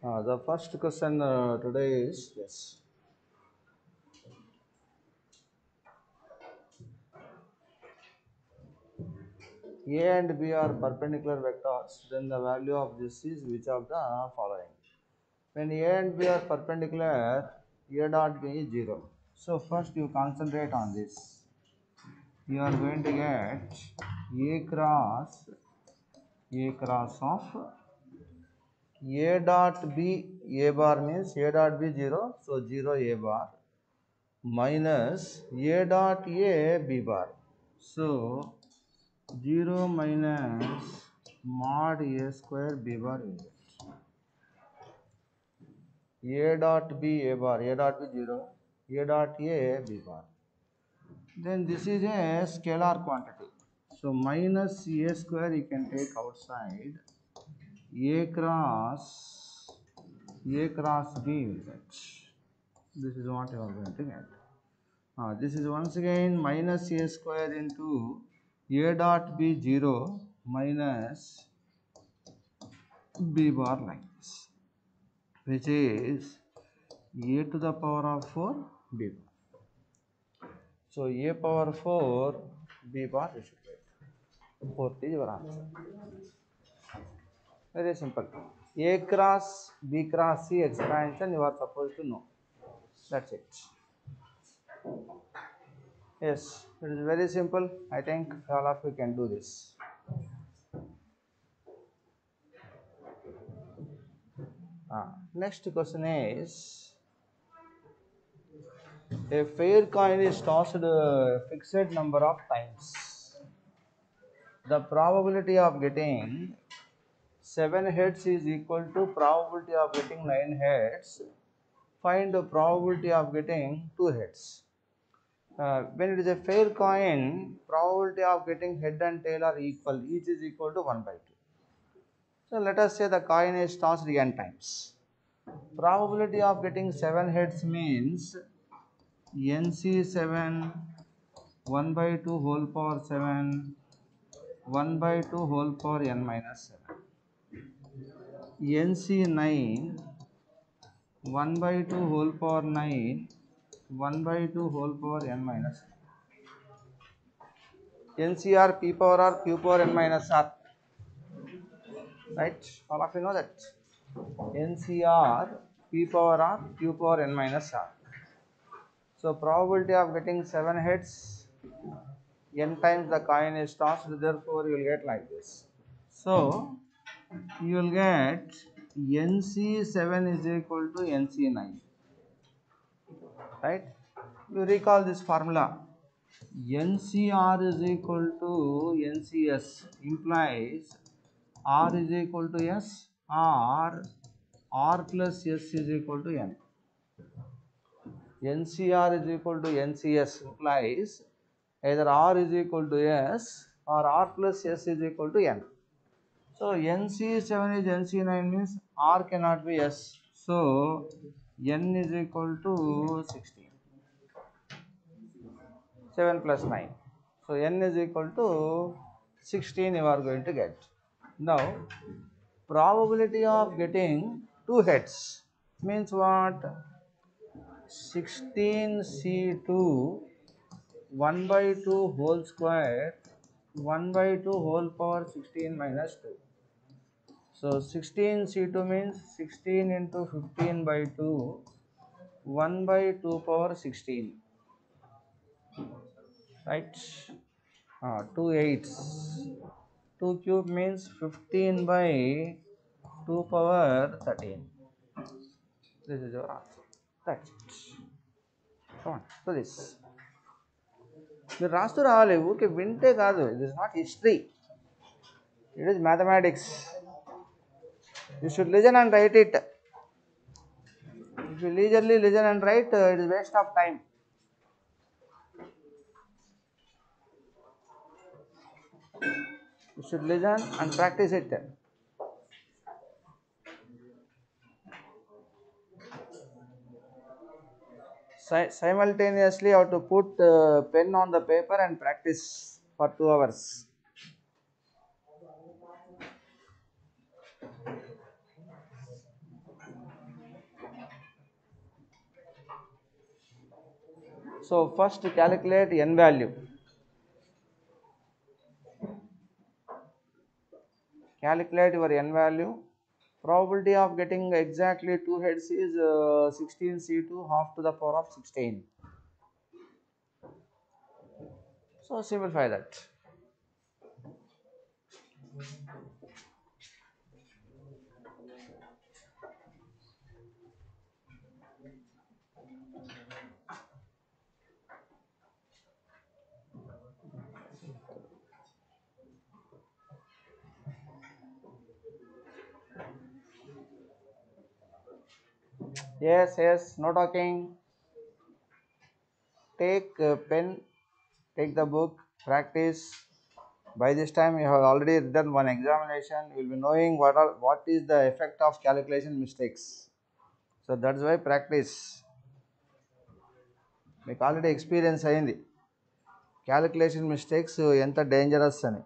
The first question today is yes. A and B are perpendicular vectors, then the value of this is which of the following? When A and B are perpendicular, A dot B is 0. So first you concentrate on this. You are going to get A cross of A dot B, A bar means A dot B 0, so 0 A bar minus A dot A B bar. So 0 minus mod A square B bar unit. A dot B A bar, A dot B 0, A dot A B bar. Then this is a scalar quantity. So minus A square you can take outside. A cross B will get. This is what you are going to get. This is once again minus A square into A dot B 0 minus B bar like this, which is A to the power of 4 B bar. So A power 4 B bar you should get. Fourth is your answer. Very simple. A cross B cross C expansion you are supposed to know. That's it. Yes, it is very simple. I think all of you can do this. Next question is, a fair coin is tossed a fixed number of times. The probability of getting 7 heads is equal to probability of getting 9 heads. Find the probability of getting 2 heads. When it is a fair coin, probability of getting head and tail are equal. Each is equal to 1 by 2. So let us say the coin is tossed n times. Probability of getting 7 heads means NC7 1 by 2 whole power 7 1 by 2 whole power n minus 7. NC9 1 by 2 whole power 9 1 by 2 whole power n minus 7. NCR P power R Q power n minus R. Right? All of you know that. NCR P power R Q power n minus R. So probability of getting 7 heads, n times the coin is tossed, therefore you will get like this. So you will get NC7 is equal to NC9. Right? You recall this formula. NCR is equal to NCS implies R is equal to S or R plus S is equal to N. NCR is equal to NCS implies either R is equal to S or R plus S is equal to N. So NC7 is NC9 means R cannot be S. So N is equal to 16. 7 plus 9. So N is equal to 16 you are going to get. Now probability of getting 2 heads means what? 16C2 1 by 2 whole square 1 by 2 whole power 16 minus 2. So 16C2 means 16 into 15 by 2 1 by 2 power 16. Right? 2 8s. 2 cube means 15 by 2 power 13. This is your answer. That's it. Come on, do this. మీరు రాస్తూ రావాలి, ఊరికే వింటే కాదు. It is not history, it is mathematics. You should listen and write it. If you leisurely listen and write, it is waste of time. You should listen and practice it. Simultaneously you have to put pen on the paper and practice for 2 hours. So first calculate n value. Calculate your n value. Probability of getting exactly 2 heads is 16C2 half to the power of 16. So simplify that. Yes, yes, no talking. Take pen, take the book, practice. By this time you have already written one examination. You will be knowing what is the effect of calculation mistakes. So that's why practice. మీకు already experience అయింది calculation mistakes ఎంత dangerous అని.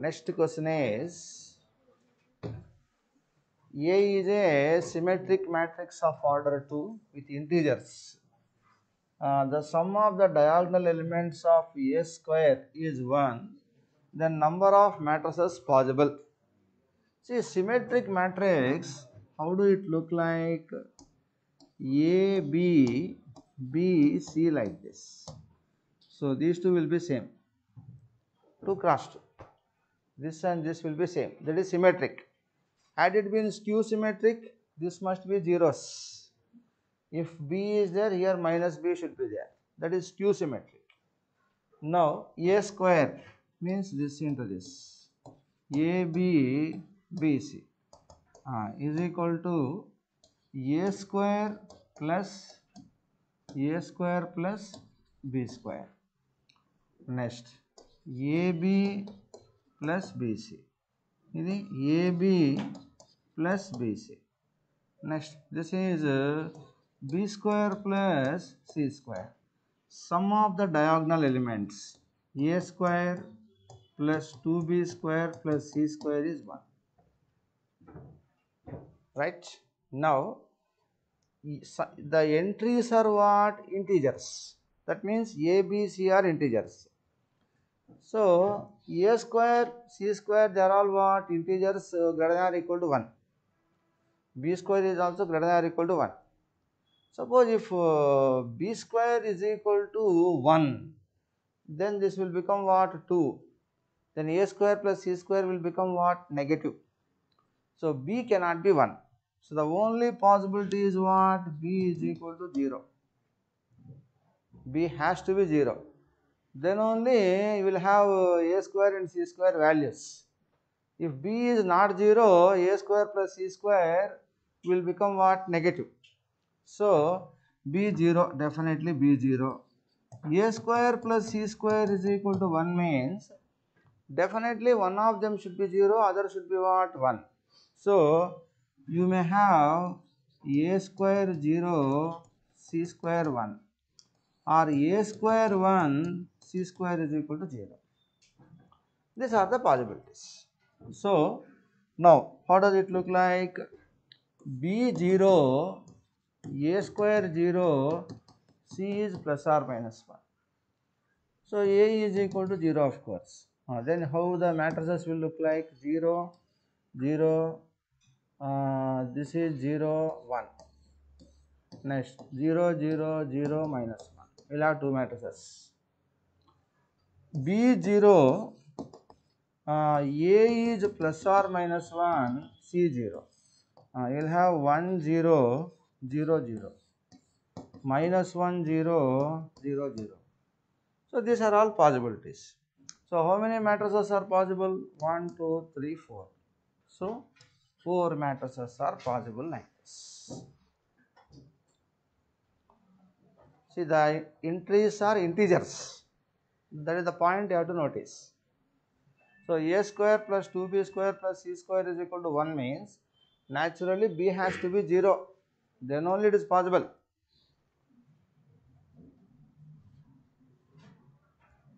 Next question is A is a symmetric matrix of order 2 with integers. The sum of the diagonal elements of A square is 1. The number of matrices possible. See, symmetric matrix, how do it look like? A, B, B, C like this. So these two will be same. 2 cross 2. This and this will be same. That is symmetric. Had it been skew symmetric, this must be zeros. If B is there, here minus B should be there. That is skew symmetric. Now A square means this into this. AB BC is equal to A square plus B square. Next AB plus BC. ఇది AB plus BC. Next this is B square plus C square. Sum of the diagonal elements A square plus 2B square plus C square is 1. Right? Now the entries are what? Integers. That means A, B, C are integers. So A square, C square, they are all what? Integers greater than or equal to 1. B square is also greater than or equal to 1. Suppose if B square is equal to 1, then this will become what? 2. Then A square plus C square will become what? Negative. So B cannot be 1. So the only possibility is what? B is equal to 0. B has to be 0. Then only you will have A square and C square values. If B is not 0, A square plus C square will become what? Negative. So B 0, definitely B 0. A square plus C square is equal to 1 means definitely one of them should be 0, other should be what? 1. So you may have A square 0, C square 1, or A square 1, C square is equal to 0. These are the possibilities. So now how does it look like? B 0, A square 0, C is plus or minus 1. So A is equal to 0, of course. Then how the matrices will look like? 0, 0, this is 0, 1. Next 0, 0, 0, minus 1. We will have two matrices. B 0, A is plus or minus 1, C 0. You will have 1, 0, 0, 0. Minus 1, 0, 0, 0. So these are all possibilities. So how many matrices are possible? 1, 2, 3, 4. So 4 matrices are possible like this. See, the entries are integers. That is the point you have to notice. So A square plus 2B square plus C square is equal to 1 means naturally B has to be 0. Then only it is possible.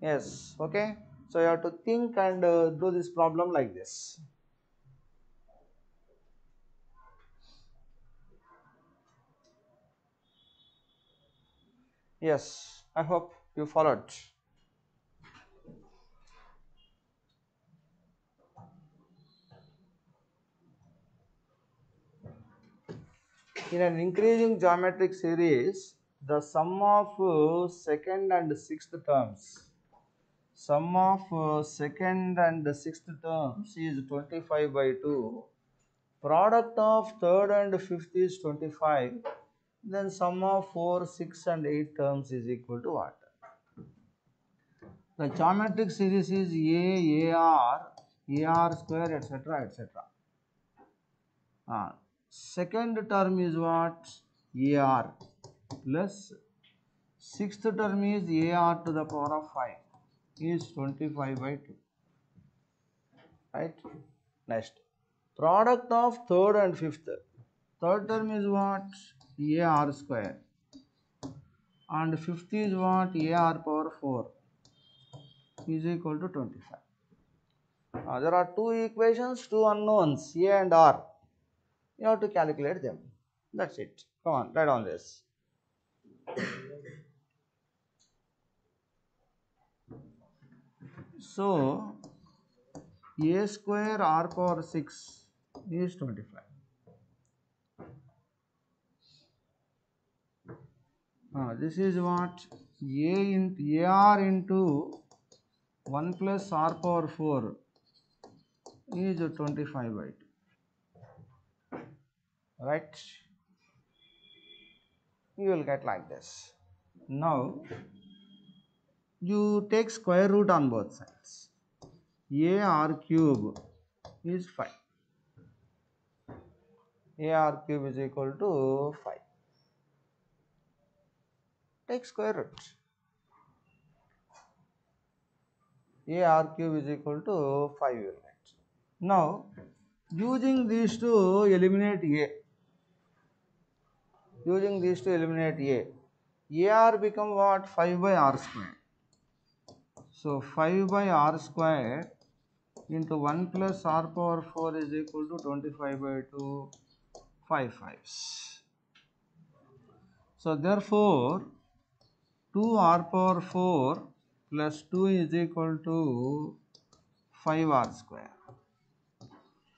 Yes, okay. So you have to think and do this problem like this. Yes, I hope you followed. In an increasing geometric series, the sum of second and sixth terms, second and sixth terms is 25 by 2. Product of third and fifth is 25. Then sum of 4, 6 and 8 terms is equal to what? The geometric series is AR square, etc., etc. Second term is what? AR plus sixth term is AR to the power of 5 is 25 by 2. Right? Next. Product of third and fifth. Third term is what? AR square. And fifth is what? AR power 4 is equal to 25. There are two equations, two unknowns, A and R. You have to calculate them. That's it. Come on, write on this. So, A square R power 6 is 25. This is what? AR into 1 plus R power 4 is 25 by 2. Right? You will get like this. Now, you take square root on both sides. AR cube is 5. AR cube is equal to 5. Take square root. AR cube is equal to 5 units. Now, using these to eliminate A. Using these to eliminate A. AR become what? 5 by R square. So, 5 by R square into 1 plus R power 4 is equal to 25 by 2, 5 fives. So, therefore, 2R power 4 plus 2 is equal to 5R square.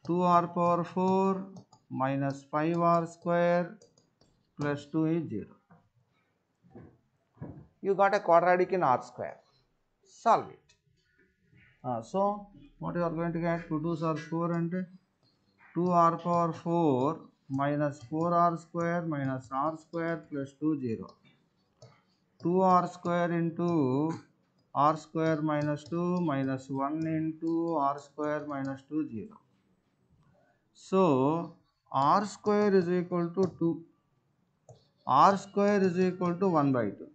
2R power 4 minus 5R square plus 2 is 0. You got a quadratic in R square. Solve it. So, what you are going to get? 2 2s are 4 and 2R power 4 minus 4R square minus R square plus 2 0. 2R square into R square minus 2 minus 1 into R square minus 2 0. So, R square is equal to 2. R square is equal to 1 by 2.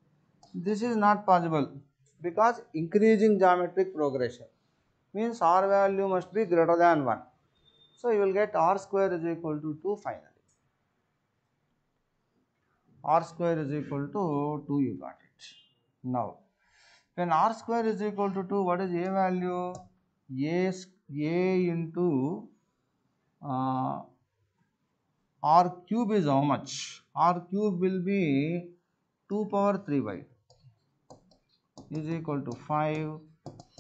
This is not possible because increasing geometric progression means R value must be greater than 1. So, you will get R square is equal to 2 finally. R square is equal to 2, you got it. Now, when R square is equal to 2, what is A value? A into R cube is how much? R cube will be 2 power 3 by 2 is equal to 5.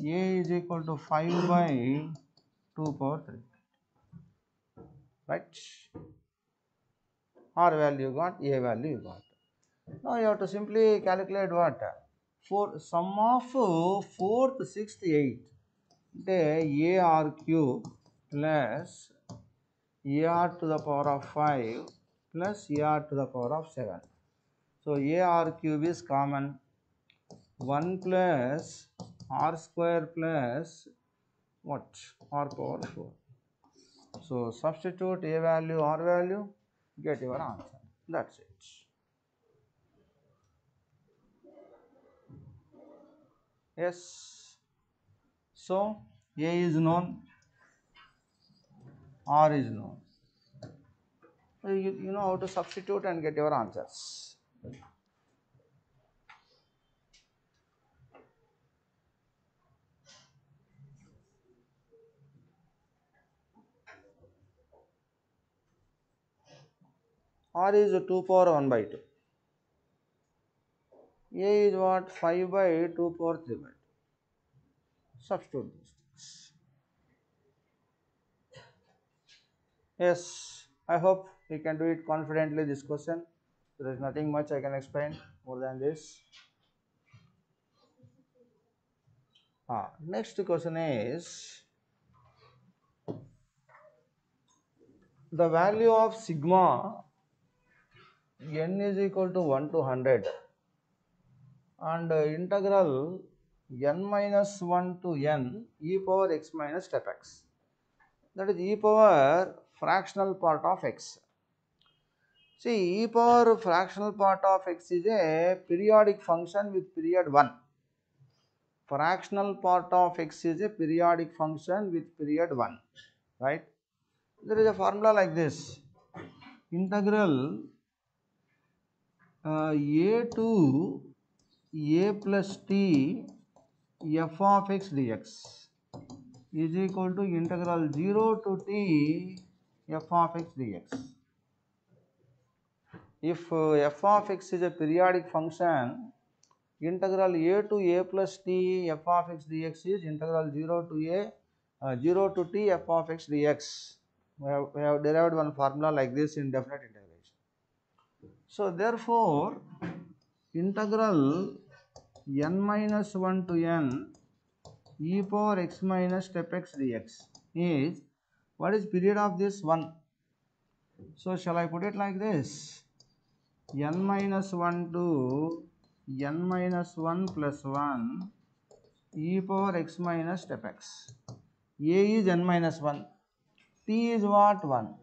A is equal to 5 by 2 power 3. Right? R value got, A value you got. Now you have to simply calculate what? For sum of 4th, 6th, 8th. The AR cube plus AR to the power of 5 plus AR to the power of 7. So AR cube is common. 1 plus R square plus what? R power 4. So substitute A value, R value, get your answer. That's it. Yes. So A is known, R is known. So you know how to substitute and get your answers. R is 2 power 1 by 2. A is what? 5 by 2 power 3 by 2. Substitute these things. Yes, I hope you can do it confidently this question. There is nothing much I can explain more than this. Next question is the value of sigma n is equal to 1 to 100 and integral n minus 1 to n e power x minus step x, that is e power fractional part of x. See, e power fractional part of x is a periodic function with period 1. Fractional part of x is a periodic function with period 1, right? There is a formula like this: integral a to a plus t f of x dx is equal to integral 0 to t f of x dx. If f of x is a periodic function, integral a to a plus t f of x dx is integral 0 to t f of x dx. We have derived one formula like this in definite integration. So therefore, integral n minus 1 to n e power x minus step x dx is, what is period of this? 1. So shall I put it like this? N minus 1 to n minus 1 plus 1 e power x minus step x. A is n minus 1, t is what? 1.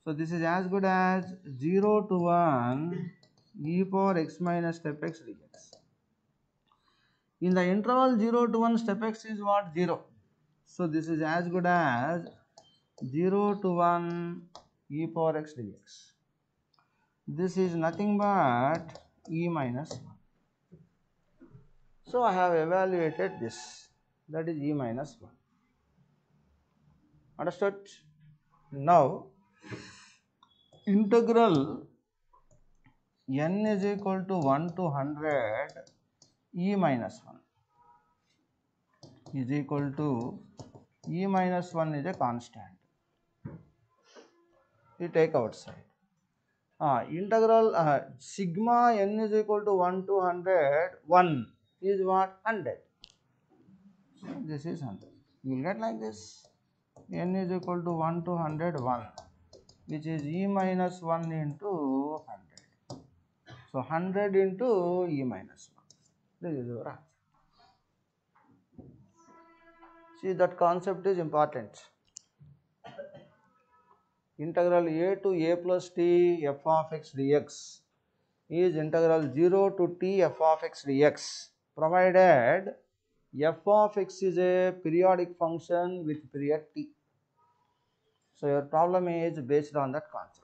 So this is as good as 0 to 1 e power x minus step x dx. In the interval 0 to 1, step x is what? 0. So this is as good as 0 to 1 e power x dx. This is nothing but e minus 1. So I have evaluated this, that is e minus 1. Understood? Now, integral n is equal to 1 to 100 e minus 1 is equal to e minus 1 is a constant. We take outside. Integral sigma n is equal to 1 to 100, 1 is what? 100. So this is 100. You will get like this: n is equal to 1 to 100, 1, which is e minus 1 into 100. So 100 into e minus 1. This is your answer. See, that concept is important. Integral a to a plus t f of x dx is integral 0 to t f of x dx, provided f of x is a periodic function with period t. So your problem is based on that concept.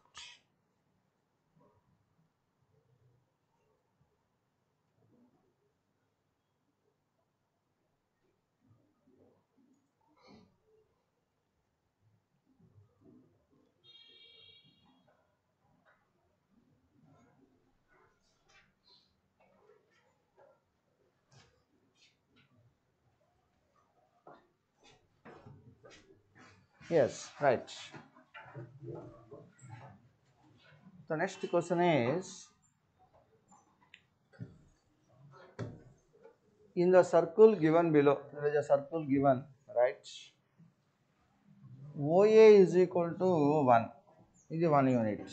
Yes, right. The next question is, in the circle given below, there is a circle given, right? OA is equal to 1. This is 1 unit.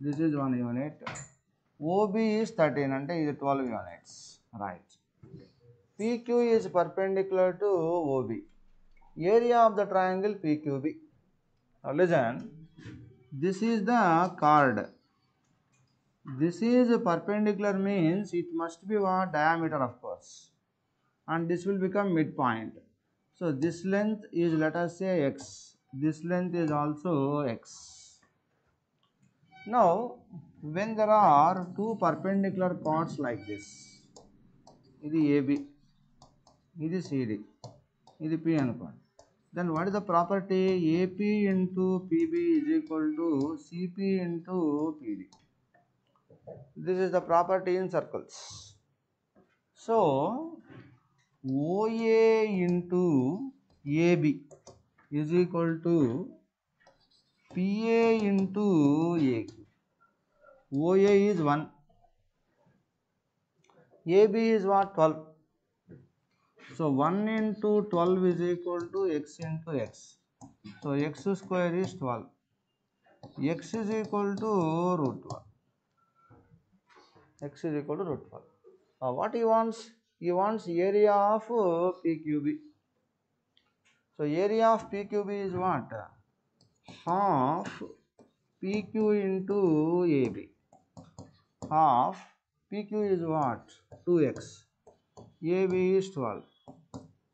This is 1 unit. OB is 13, and this is 12 units, right? PQ is perpendicular to OB. Area of the triangle PQB. Now listen, this is the chord. This is perpendicular, means it must be what? Diameter, of course. And this will become midpoint. So this length is, let us say, x. This length is also x. Now, when there are two perpendicular chords like this, this is AB, this is CD, this is P అనుకోండి. Then what is the property? AP into PB is equal to CP into PD. This is the property in circles. So OA into AB is equal to PA into AQ. OA is 1, AB is what? 12. So 1 into 12 is equal to x into x. So x square is 12. X is equal to root 12. X is equal to root 12. What he wants? He wants area of PQB. So area of PQB is what? Half PQ into AB. Half PQ is what? 2x. AB is 12.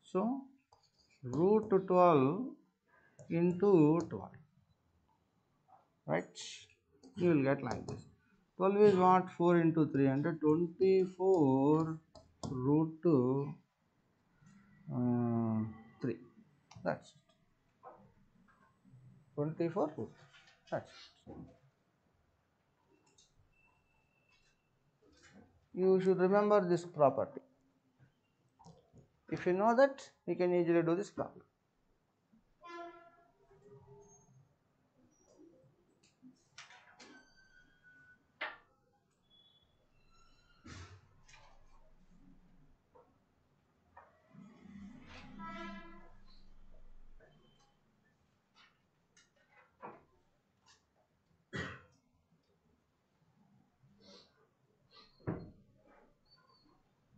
So root 12 into 12. Right? You will get like this. 12 is what? 4 into 3 and 24 root 3. That's it. 24 root. That's it. You should remember this property. If you know that, you can easily do this problem.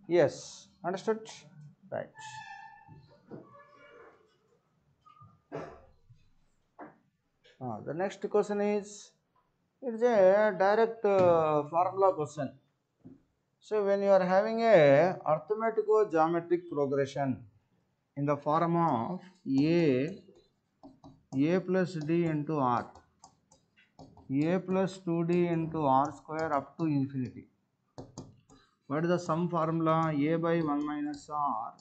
Yes, understood? Right. The next question is, it's a direct formula question. So when you are having a arithmetico-geometric progression in the form of a plus d into r, a plus 2d into r square up to infinity. What is the sum formula? A by 1 minus r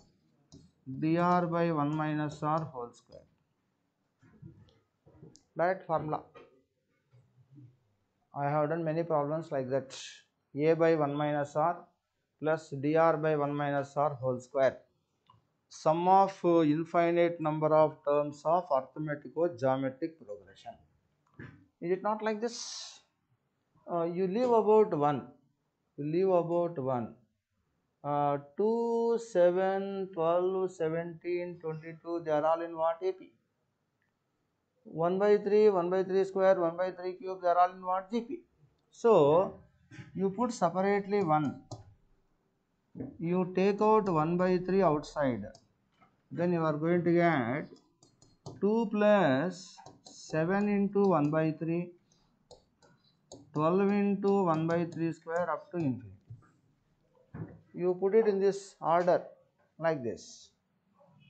dr by 1 minus r whole square. Direct formula. I have done many problems like that. A by 1 minus r plus dr by 1 minus r whole square. Sum of infinite number of terms of arithmetico-geometric progression. Is it not like this? You leave about 1. You leave about 1. 2, 7, 12, 17, 22, they are all in what? AP. 1 by 3, 1 by 3 square, 1 by 3 cube, they are all in what? GP. So, you put separately 1. You take out 1 by 3 outside. Then you are going to get 2 plus 7 into 1 by 3, 12 into 1 by 3 square up to infinity. You put it in this order like this.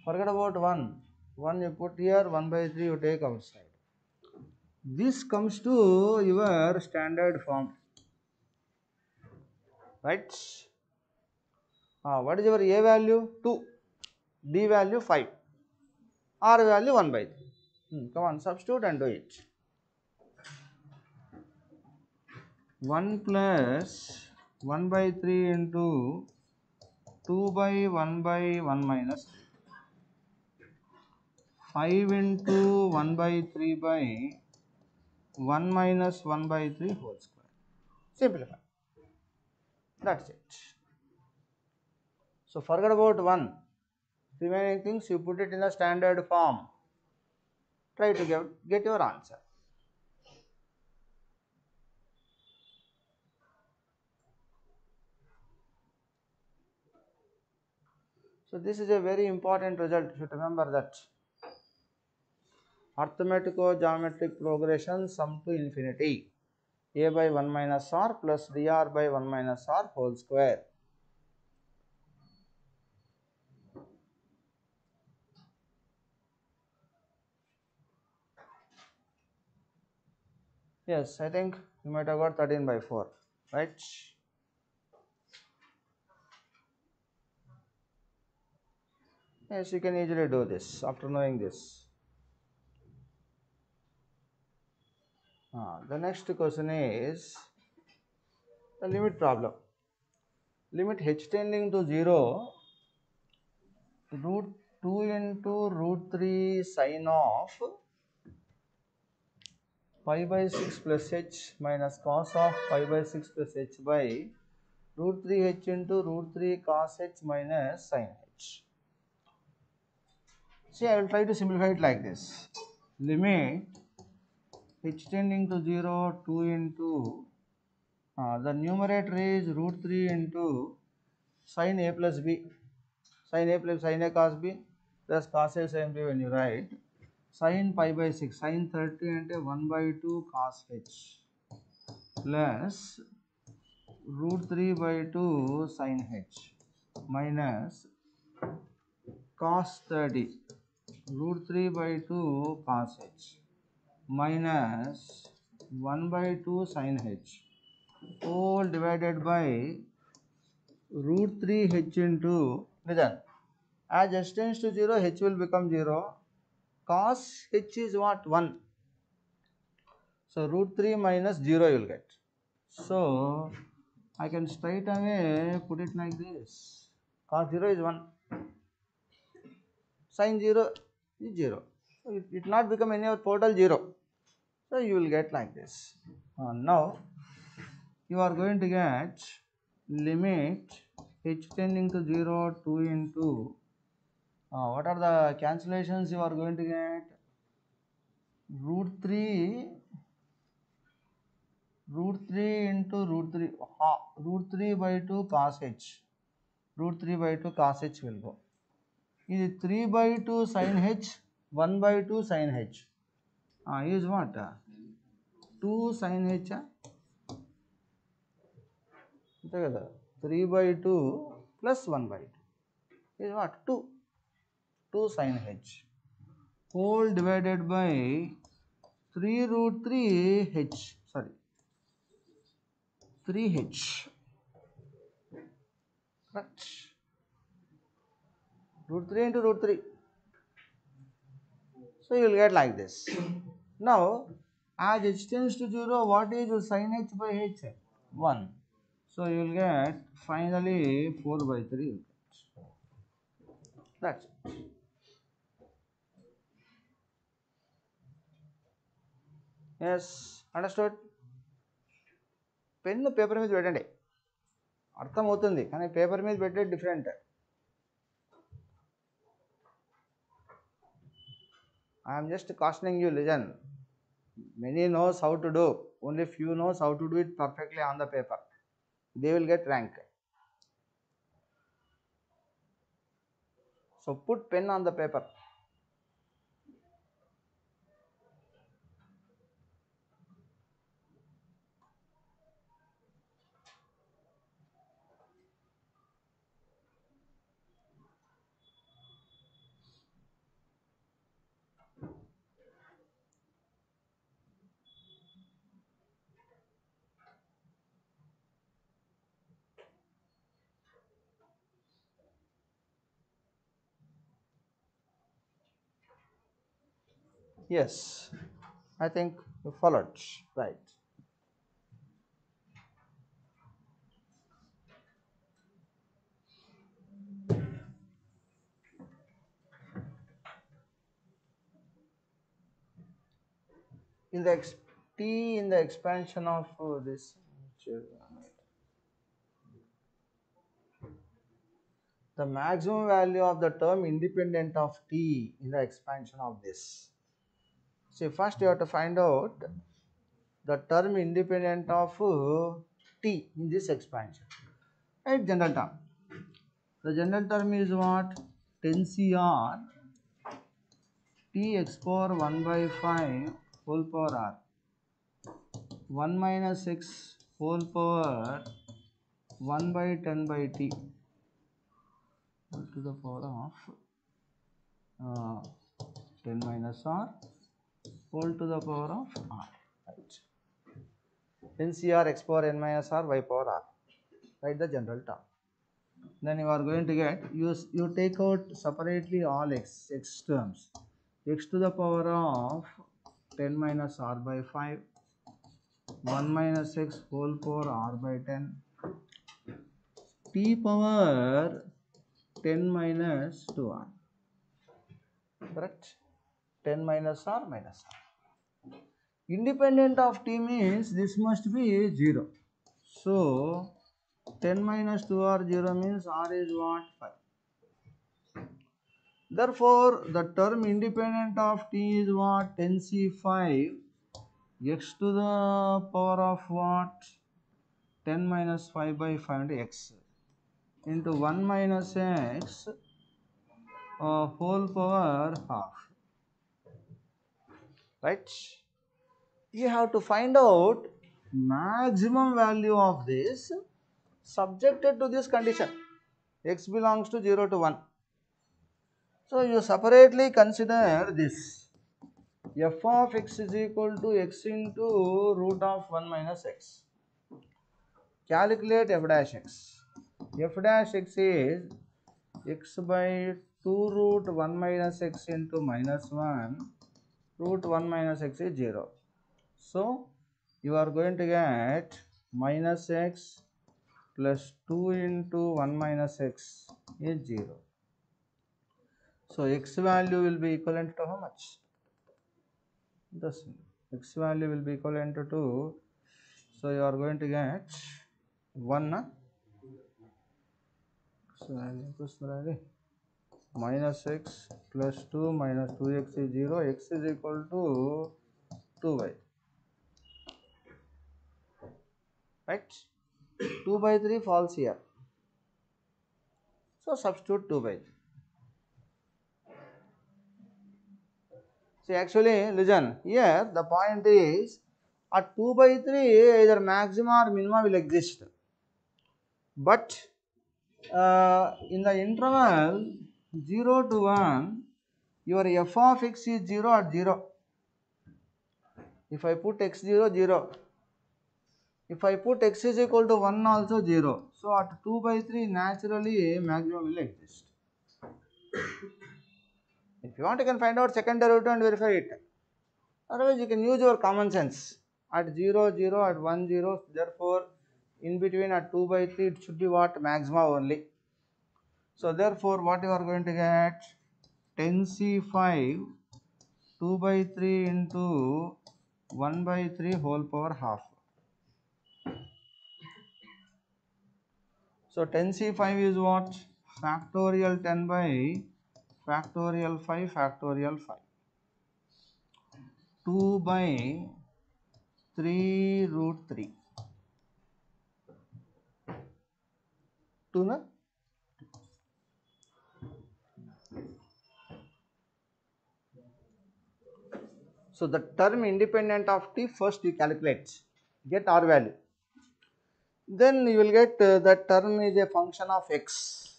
Forget about 1. 1 you put here, 1 by 3 you take outside. This comes to your standard form. Right? What is your A value? 2. D value 5. R value 1 by 3. Come on, substitute and do it. 1 plus 1 by 3 into 2 by 1 by 1 minus 5 into 1 by 3 by 1 minus 1 by 3 whole square. Simplify. That's it. So forget about 1. Remaining things you put it in a standard form. Try to get your answer. So this is a very important result. You should remember that. Arithmetico-geometric progression sum to infinity. A by 1 minus r plus dr by 1 minus r whole square. Yes, I think you might have got 13 by 4, right? Yes, you can easily do this after knowing this. The next question is the limit problem. limit h tending to 0, root 2 into root 3 sine of pi by 6 plus h minus cos of pi by 6 plus h by root 3h into root 3 cos h minus sin h. See, I will try to simplify it like this. Limit h tending to 0, 2 into the numerator is root 3 into sin a plus b, sin a plus sin a cos b plus cos a sin b when you write sin pi by 6, sin 30 ante 1 by 2 cos h plus root 3 by 2 sin h minus cos 30 root 3 by 2 cos h minus 1 by 2 sin h all divided by root 3 h into, listen, as h tends to 0, h will become 0, cos h is what? 1. So root 3 minus 0 you will get. So I can straight away put it like this. Cos 0 is 1. Sin 0 is 0. So it will not become any of total 0. So you will get like this. Now you are going to get limit h tending to 0, 2 into what are the cancellations you are going to get? Root 3 into root 3 root 3 by 2 cos h, root 3 by 2 cos h will go. Is 3 by 2 sin h, 1 by 2 sin h is what? 2 sin h. అంతే కదా, 3 by 2 plus 1 by 2 is what? 2 sin h whole divided by 3 root 3 h, sorry, 3h, correct? Root 3 into root 3. So you will get like this. Now as h tends to 0, what is sin h by h? 1. So you will get finally 4 by 3. That's it. Yes, understood? Pen paper మీద పెట్టండి, అర్థమవుతుంది, కానీ paper మీద పెట్టే different. I am just cautioning you, listen. Many knows how to do, only few knows how to do it perfectly on the paper. They will get rank. So put pen on the paper. Yes, I think you followed, right? In the t in the expansion of this, the maximum value of the term independent of t in the expansion of this. See, first you have to find out the term independent of t in this expansion, right? General term. The general term is what? 10CR t x power 1 by 5 whole power r 1 minus x whole power 1 by 10 by t to the power of 10 minus r whole to the power of r, right? NCR x power n minus r y power r, write the general term. Then you are going to get, you take out separately all x terms, x to the power of 10 minus r by 5, 1 minus x whole power r by 10, t power 10 minus 2r. Correct? 10 minus r minus r. Independent of t means this must be 0. So 10 minus 2r 0 means r is what? 5. Therefore, the term independent of t is what? 10c5 x to the power of what? 10 minus 5 by 5 into x into 1 minus x whole power half. Right? You have to find out maximum value of this subjected to this condition. X belongs to 0 to 1. So, you separately consider this. F of x is equal to x into root of 1 minus x. Calculate f dash x. F dash x is x by 2 root 1 minus x into minus 1. Root 1 minus x is 0. So, you are going to get minus x plus 2 into 1 minus x is 0. So, x value will be equivalent to how much? This x value will be equivalent to 2. So, you are going to get 1. So, minus x plus 2 minus 2x is 0. X is equal to 2y. Right? 2 by 3 falls here. So, substitute 2 by 3. See, actually, listen, here the point is at 2 by 3 either maxima or minima will exist. But in the interval 0 to 1, your f of x is 0 at 0. If I put x 0, 0. If I put x is equal to 1 also 0. So, at 2 by 3 naturally maximum will exist. If you want, you can find out second derivative and verify it. Otherwise, you can use your common sense. At 0, 0, at 1, 0. Therefore, in between at 2 by 3, it should be what? Maxima only. So, therefore, what you are going to get? 10c5 2 by 3 into 1 by 3 whole power half. So, 10c5 is what? Factorial 10 by factorial 5 factorial 5. 2 by 3 root 3. 2 na? So, the term independent of t first you calculate, get r value. Then you will get that term is a function of x.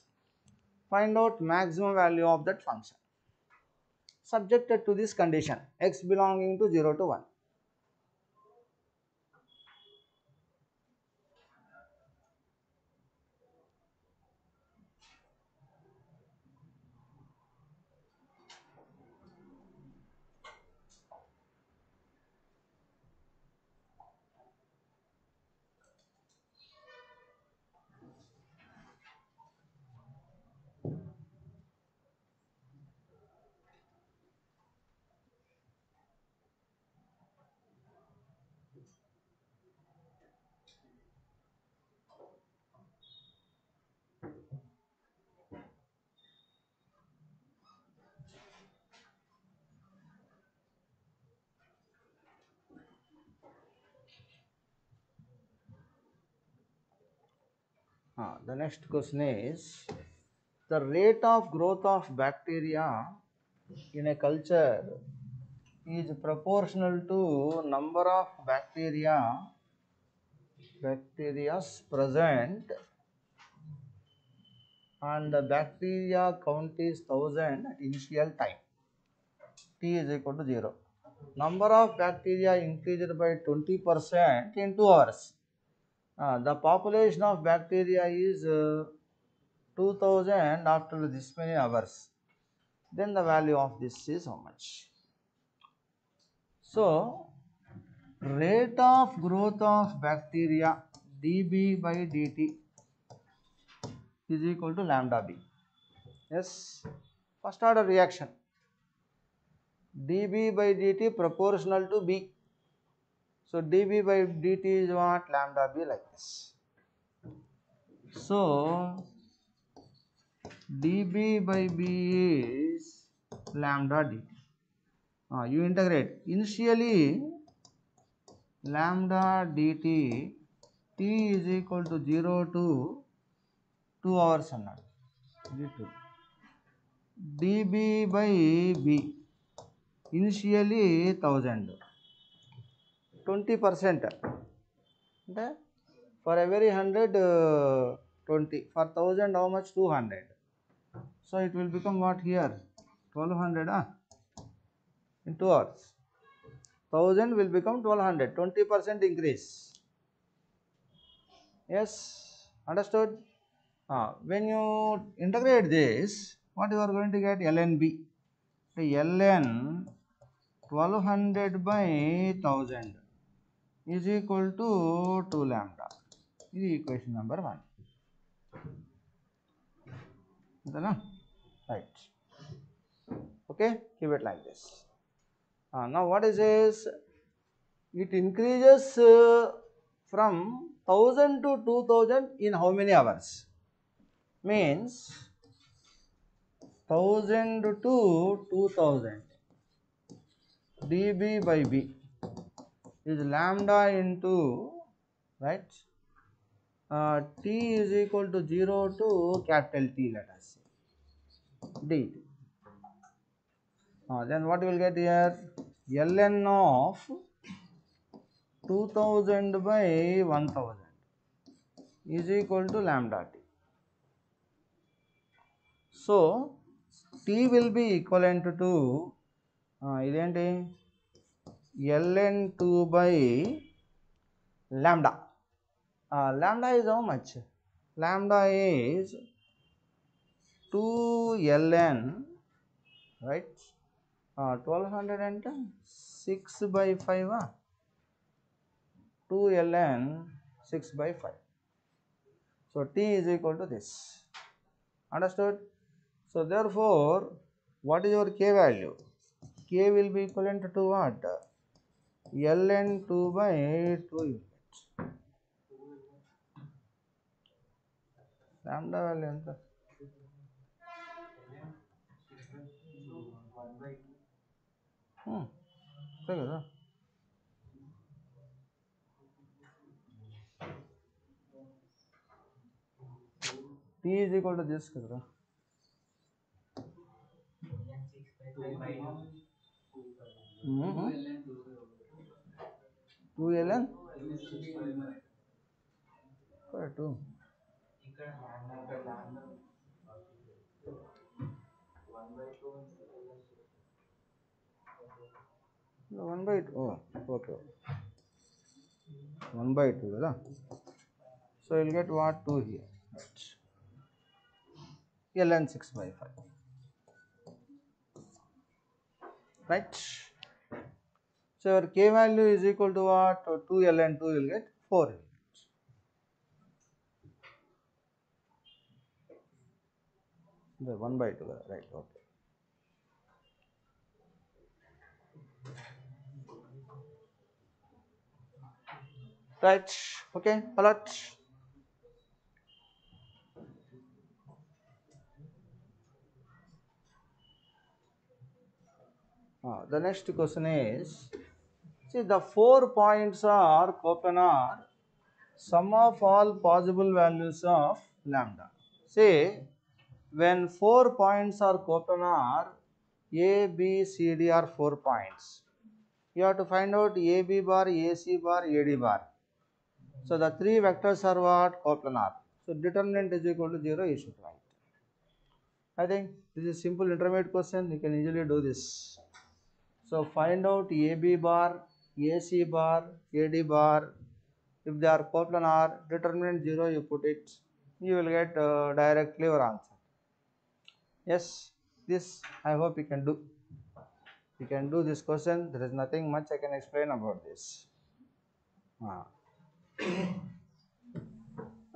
Find out maximum value of that function subjected to this condition, x belonging to 0 to 1. The next question is, the rate of growth of bacteria in a culture is proportional to number of bacteria present, and the bacteria count is 1000 at initial time. T is equal to 0. Number of bacteria increased by 20% in 2 hours. The population of bacteria is 2000 after this many hours. Then the value of this is how much? So, rate of growth of bacteria dB by dt is equal to lambda b. Yes, first order reaction, dB by dt proportional to b. So dB by dt is what? Lambda b, like this. So dB by b is lambda dt. You integrate. Initially lambda dt t is equal to 0 to 2 hours అన్నాడు. d2 dB by b initially 1000, 20%, అంటే for every 100 20, for 1000 how much? 200. So it will become what here? 1200 in 2 hours. 1000 will become 1200, 20% increase. Yes, understood? When you integrate this, what you are going to get? ln b. So ln 1200 by 1000 is equal to 2 lambda. This is equation number 1. Right. Okay, keep it like this. Now what is this? It increases from 1000 to 2000 in how many hours? Means 1000 to 2000 dB by b is lambda into, right, t is equal to 0 to capital T, let us say, dt. Then what you will get here? ln of 2000 by 1000 is equal to lambda t. So t will be equivalent to ఇదేంటి ln2 by lambda. Lambda is how much? Lambda is 2 ln, right, 1200 and 6 by 5, 2 ln 6 by 5. So t is equal to this. Understood? So therefore, what is your k value? K will be equivalent to what? ln2 by 2 units. Lambda value ఎంత? అంతే కదా. t is equal to this కదరా. 2 ln 2. 1 by 2. Okay. 1 by 2 కదా. So you will get what? 2 here. Right. ln 6 by 5. Right. So your k value is equal to what? 2 ln 2, you will get 4 units. The 1 by 2, right? Okay. Right. Okay. Alert. The next question is, see, the 4 points are coplanar sum of all possible values of lambda. Say when 4 points are coplanar, A, B, C, D are 4 points. You have to find out AB bar, AC bar, AD bar. So the 3 vectors are what? Coplanar. So determinant is equal to 0, you should write. I think this is simple intermediate question, you can easily do this. So find out AB bar, AC bar, AD bar. If they are coplanar, determinant 0, you put it, you will get directly your answer. Yes, this I hope you can do. You can do this question. There is nothing much I can explain about this.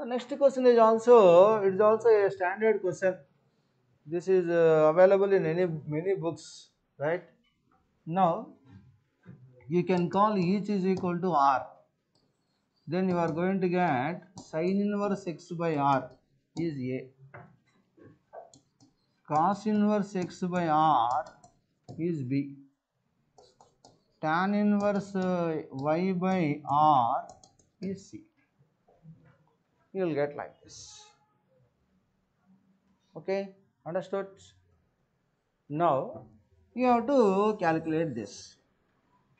The next question is also, it is also a standard question. This is available in many books, right? Now you can call each is equal to r. Then you are going to get sin inverse x by r is a. Cos inverse x by r is b. Tan inverse y by r is c. You will get like this. Okay, understood? Now you have to calculate this.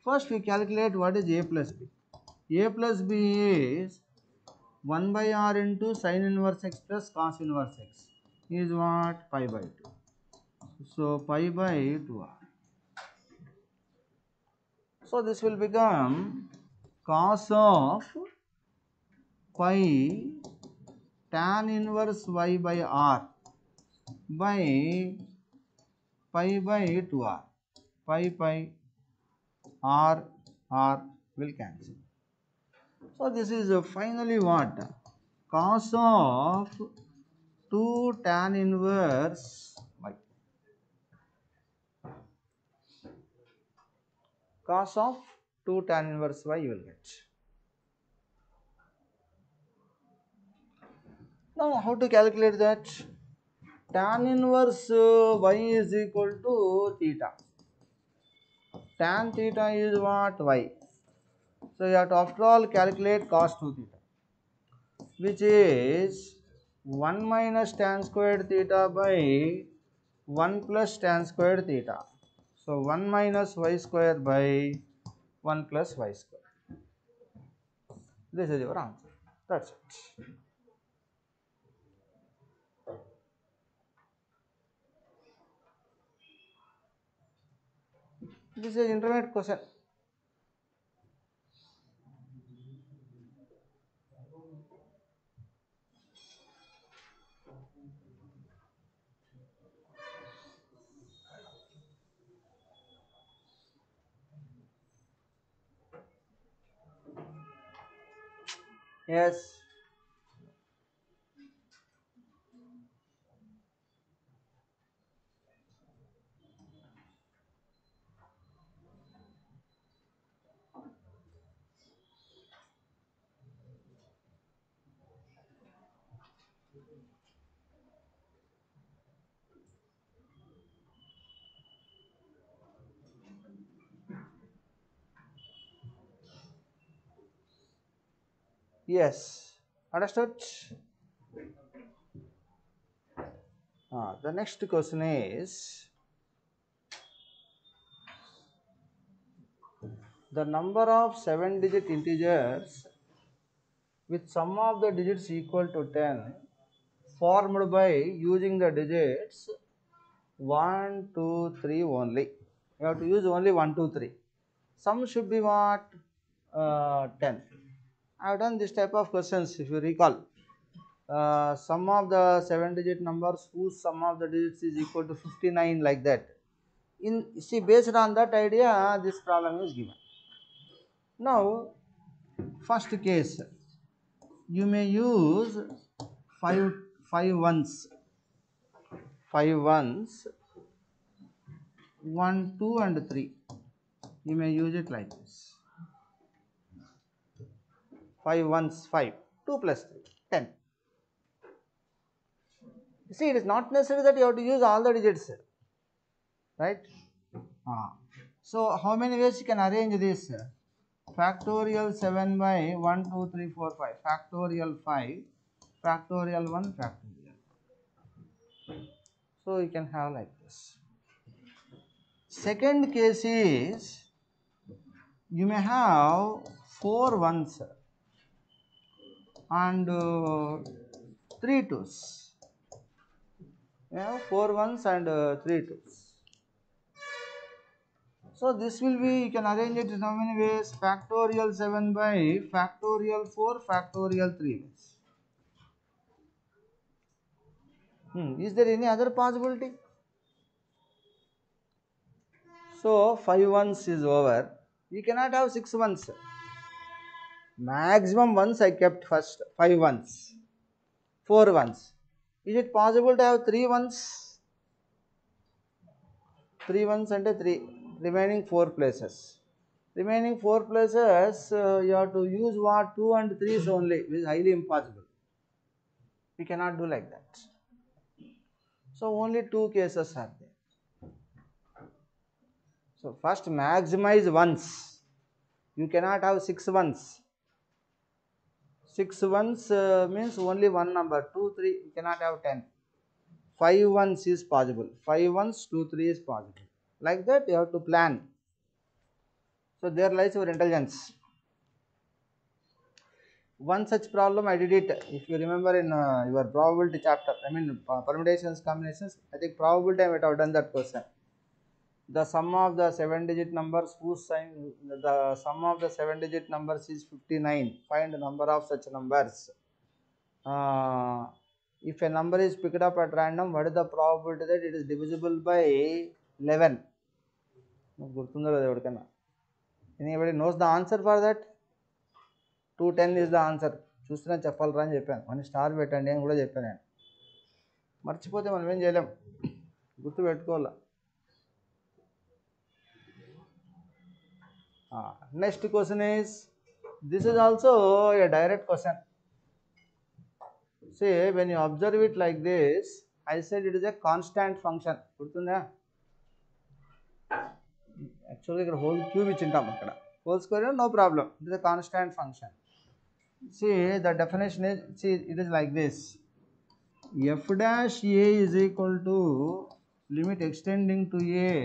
First we calculate what is a plus b. A plus b is 1 by r into sin inverse x plus cos inverse x is what? Pi by 2. So pi by 2r. So this will become cos of pi tan inverse y by r by pi by 2r. Pi r will cancel. So this is finally what? Cos of 2 tan inverse y. Cos of 2 tan inverse y you will get. Now how to calculate that? Tan inverse y is equal to theta. Tan theta is what? Y. So you have to after all calculate cos 2 theta, which is 1 minus tan squared theta by 1 plus tan squared theta. So 1 minus y square by 1 plus y square. This is your answer. That's it. This is internet question. Yes. Yes. Understood? The next question is the number of 7-digit integers with sum of the digits equal to 10 formed by using the digits 1, 2, 3 only. You have to use only 1, 2, 3. Sum should be what? 10. I have done this type of questions if you recall. Sum of the 7-digit numbers whose sum of the digits is equal to 59 like that. Based on that idea, this problem is given. Now, first case, you may use 5 ones, 1, 2 and 3. You may use it like this. 5 ones, 5, 2 plus 3, 10. You see, it is not necessary that you have to use all the digits, right? So, how many ways you can arrange this? Factorial 7 by 1, 2, 3, 4, 5. Factorial 5. Factorial 1. Factorial. So, you can have like this. Second case is, you may have 4 ones and 3 twos. Yeah, 4 ones and 3 twos. So this will be, you can arrange it in how many ways? Factorial 7 by factorial 4, factorial 3 ways. Is there any other possibility? So 5 ones is over. You cannot have 6 ones. Maximum ones I kept first, 5 ones. 4 ones. Is it possible to have 3 ones? 3 ones and 3 remaining 4 places. Remaining 4 places, you have to use what? 2 and 3s only, which is highly impossible. We cannot do like that. So only 2 cases are there. So first maximize ones. You cannot have 6 ones. 6 ones means only one number. 2, 3, you cannot have 10. 5 ones is possible. 5 ones, 2, 3 is possible. Like that you have to plan. So there lies your intelligence. One such problem I did it. If you remember in your probability chapter, permutations, combinations, I think probability I might have done that question. The sum of the 7-digit numbers whose sign, the sum of the 7-digit numbers is 59. Find the number of such numbers. If a number is picked up at random, what is the probability that it is divisible by 11? Anybody knows the answer for that? 210 is the answer. చూస్తున్నా చెప్పాలరా అని చెప్పాను. 1 star పెట్టండి అని కూడా చెప్పాను నేను. మర్చిపోతే మనం ఏం చేయలేం, గుర్తు పెట్టుకోవాలా. Next question is, this is also a direct question. See, when you observe it like this, I said it is a constant function. గుర్తుందా? Actually ఇక్కడ whole cube ఇచ్చింటాం అక్కడ. Whole square no problem. It is a constant function. See, the definition is, see, it is like this. F dash a is equal to limit extending to a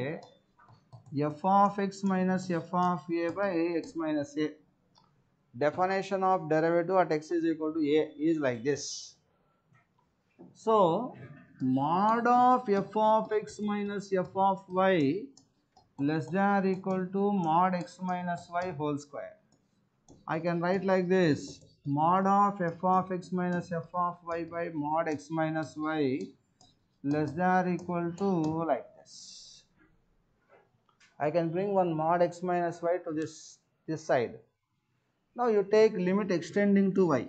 f of x minus f of a by x minus a. Definition of derivative at x is equal to a is like this. So mod of f of x minus f of y less than or equal to mod x minus y whole square. I can write like this: mod of f of x minus f of y by mod x minus y less than or equal to like this. I can bring one mod x minus y to this side. Now you take limit extending to y.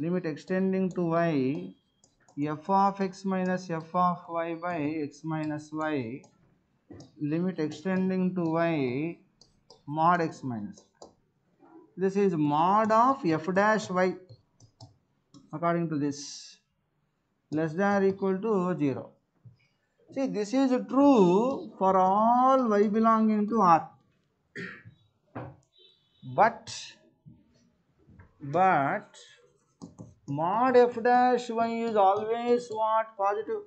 Limit extending to y, f of x minus f of y by x minus y, limit extending to y, mod x minus. This is mod of f dash y according to this less than or equal to 0. See, this is true for all y belonging to R. But mod f dash y is always what? Positive.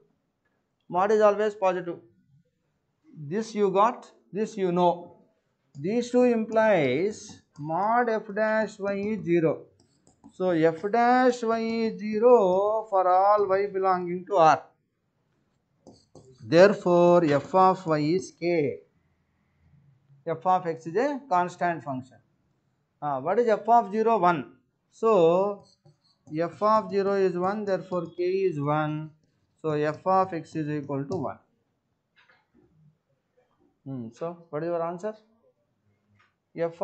Mod is always positive. This you got, this you know. These two implies mod f dash y is 0. So f dash y is 0 for all y belonging to R. Therefore f of y is k. F of x is a constant function. What is f of 0? 1. So f of 0 is 1, therefore k is 1. So f of x is equal to 1. So what is your answer? F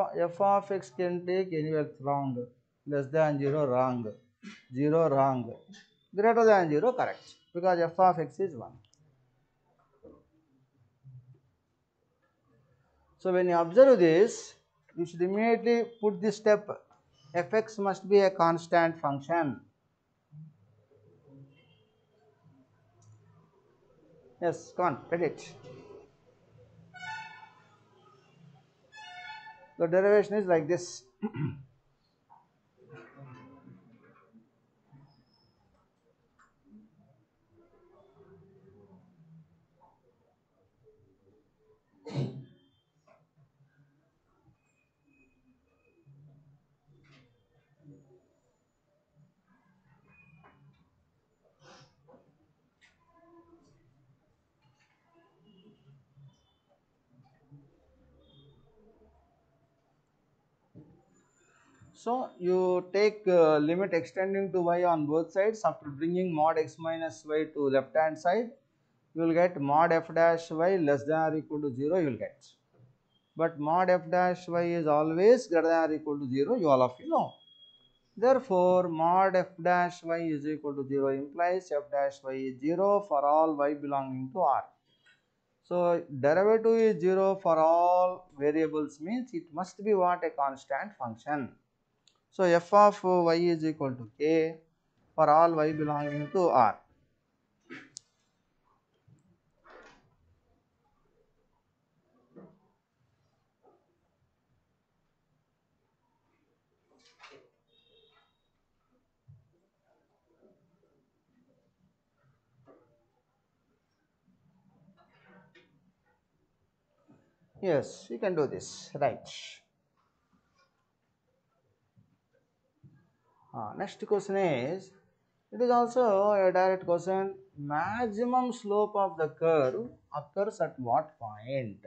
of x can take anywhere wrong. Less than 0 wrong. 0 wrong. Greater than 0 correct. Because f of x is 1. So when you observe this, you should immediately put this step: fx must be a constant function. Yes, come on, get it. The derivation is like this. So you take limit extending to y on both sides. After bringing mod x minus y to left hand side, you will get mod f dash y less than or equal to 0 you will get. But mod f dash y is always greater than or equal to 0, you all of you know. Therefore, mod f dash y is equal to 0 implies f dash y is 0 for all y belonging to R. So, derivative is 0 for all variables means it must be what? A constant function. So, f of y is equal to k for all y belonging to R. Yes, you can do this, right. Next question is, it is also a direct question, maximum slope of the curve occurs at what point?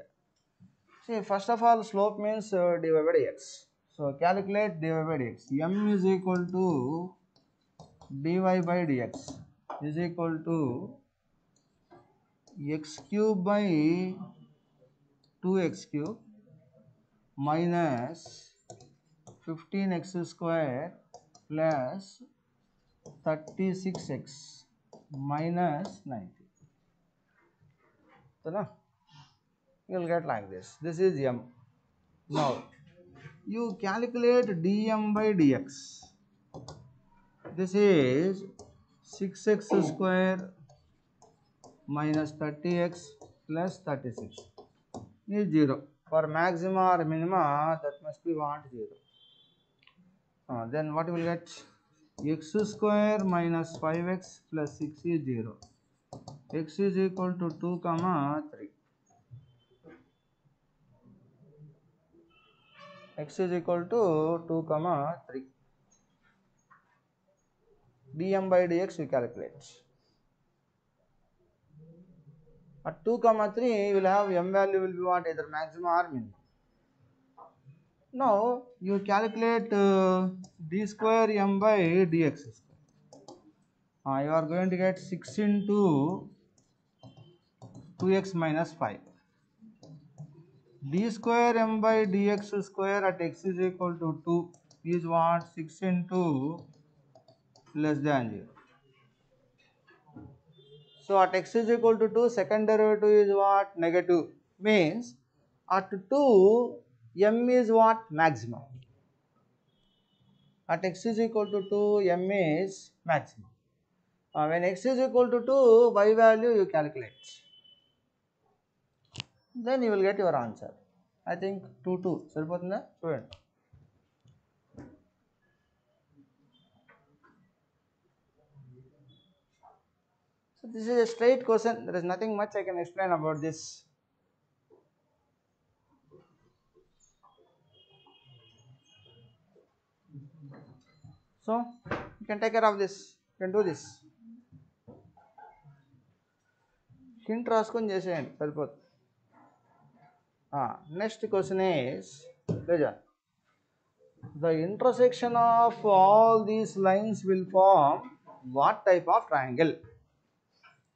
See, first of all, slope means dy by dx. So, calculate dy by dx. M is equal to dy by dx is equal to x cube by 2x cube minus 15x square plus 36x minus 90. So now you will get like this. This is m. Now you calculate dm by dx. This is 6x square minus 30x plus 36 is 0. For maxima or minima, that must be what? 0. Then what you will get? X square minus 5x plus 6 is 0. X is equal to 2 comma 3. X is equal to 2 comma 3. dm by dx we calculate. At 2 comma 3 you will have m value will be what? Either maxima or minimum. Now you calculate d square m by dx square. You are going to get 6 into 2x minus 5. D square m by dx square at x is equal to 2 is what? 6 into less than 0. So at x is equal to 2, second derivative is what? Negative. Means at 2, m is what? Maximum. At x is equal to 2, m is maximum. When x is equal to 2, y value you calculate. Then you will get your answer. I think 2, 2. సరిపోతుందా చూడండి. So this is a straight question. There is nothing much I can explain about this. So you can take care of this. You can do this. Hint రాసుకొని చేసేయండి సరిపోతుంది. Next question is, the intersection of all these lines will form what type of triangle?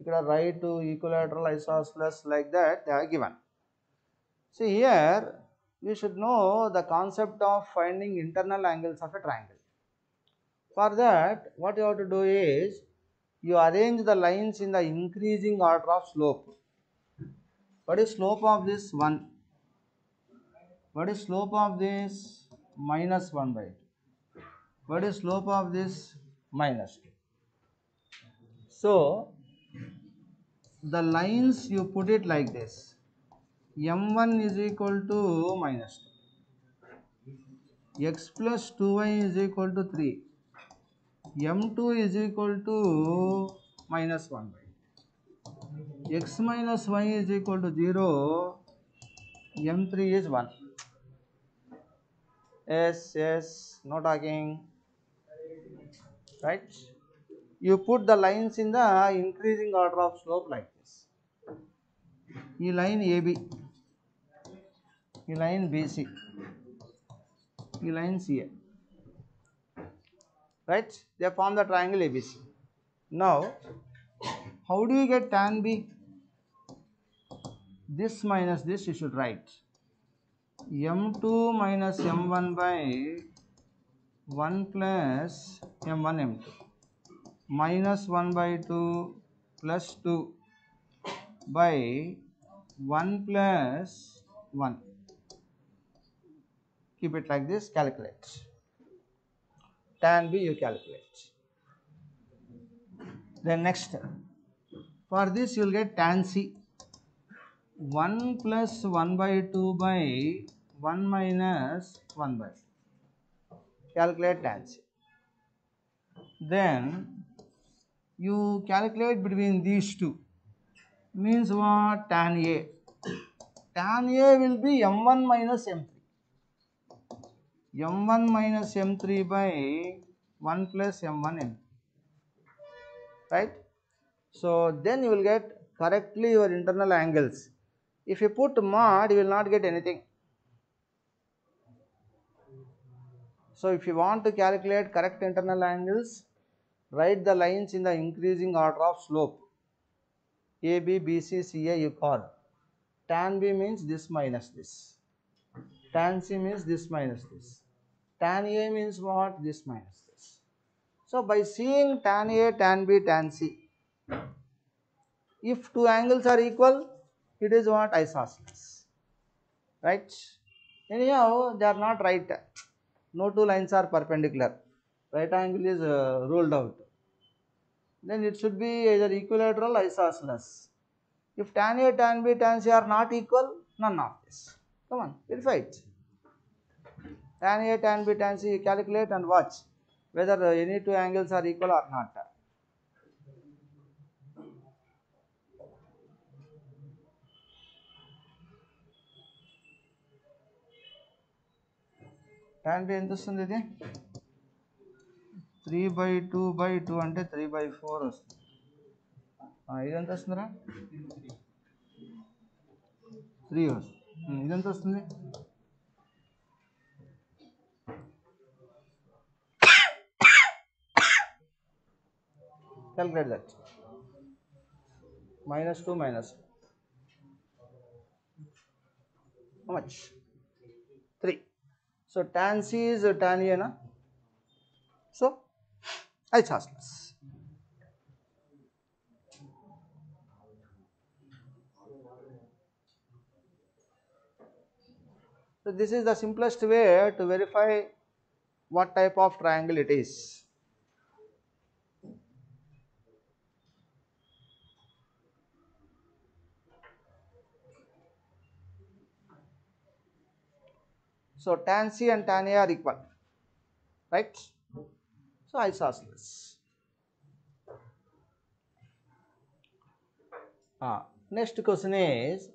ఇక్కడ right, equilateral, isosceles, like that they are given. See here, you should know the concept of finding internal angles of a triangle. For that, what you have to do is, you arrange the lines in the increasing order of slope. What is slope of this? 1. What is slope of this? Minus 1 by 2. What is slope of this? Minus 2. So, the lines you put it like this. m1 is equal to minus 2. X plus 2y is equal to 3. m2 is equal to minus 1 by 2. X minus y is equal to 0. m3 is 1. Yes, no talking. Right? You put the lines in the increasing order of slope like this. E line AB, E line BC, E line CA. Right? They form the triangle ABC. Now, how do you get tan B? This minus this you should write. m2 minus m1 by 1 plus m1 m2 minus 1 by 2 plus 2 by 1 plus 1. Keep it like this, calculate. Tan B you calculate. Then next, for this you will get tan C. 1 plus 1 by 2 by 1 minus 1 by 2. Calculate tan C. Then you calculate between these two. Means what? Tan A. Tan A will be m1 minus m3. m1 minus m3 by 1 plus m1 m3. Right? So then you will get correctly your internal angles. If you put mod, you will not get anything. So if you want to calculate correct internal angles, write the lines in the increasing order of slope. A, B, B, C, C, A you call. Tan B means this minus this. Tan C means this minus this. Tan A means what? This minus this. So by seeing tan A, tan B, tan C, if two angles are equal, it is what? Isosceles. Right? Anyhow, they are not right. No two lines are perpendicular. Right angle is ruled out. Then it should be either equilateral or isosceles. If tan A, tan B, tan C are not equal, none of this. Come on, verify it. Tan A, tan B, tan C, calculate and watch whether any two angles are equal or not. Tan B ఎంత వస్తుంది ఇది 3/2/2 అంటే 3/4 వస్తుంది. ఇది ఎంత వస్తుందిరా 3 వస్తుంది. ఇది ఎంత వస్తుంది calculate that. -2 minus how much 3. So tan C is tan A na, so isosceles. So this is the simplest way to verify what type of triangle it is. So tan C and tan A are equal, right? So isosceles. Next question is,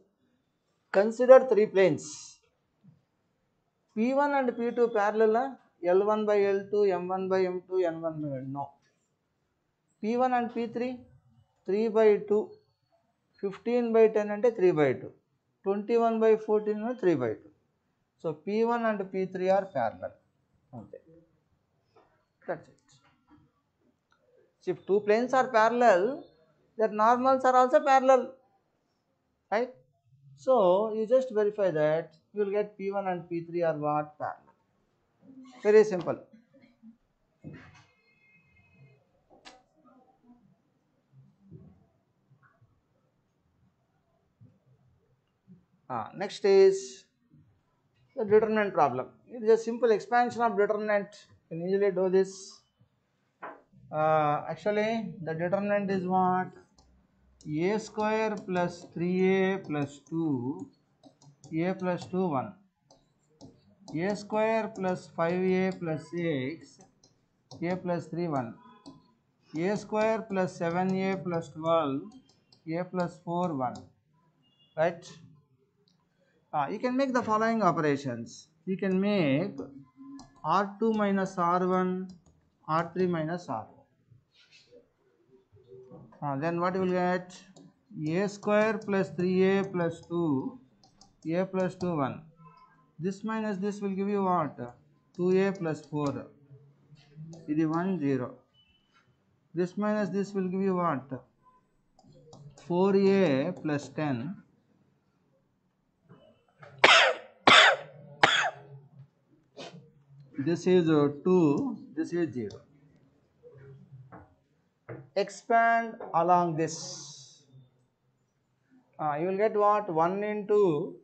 consider three planes. P1 and P2 parallel, L1 by L2, M1 by M2, N1 by N. No. P1 and P3, 3/2, 15/10 అంటే 3/2, 21/14 3/2. So P1 and P3 are parallel. Okay. That's it. So if two planes are parallel, their normals are also parallel, right? So you just verify that, you will get P1 and P3 are what? Parallel. Very simple. Next is the determinant problem. It is a simple expansion of determinant. You can easily do this. Actually, the determinant is what? A square plus 3a plus 2, a plus 2, 1. A square plus 5a plus 6, a plus 3, 1. A square plus 7a plus 12, a plus 4, 1. Right? You can make the following operations. You can make R2 minus R1, R3 minus R1. Then what you will get? A square plus 3a plus 2, a plus 2, 1. This minus this will give you what? 2a plus 4. It is 1, 0. This minus this will give you what? 4a plus 10. this is 2, this is 0. Expand along this. You will get what? 1 into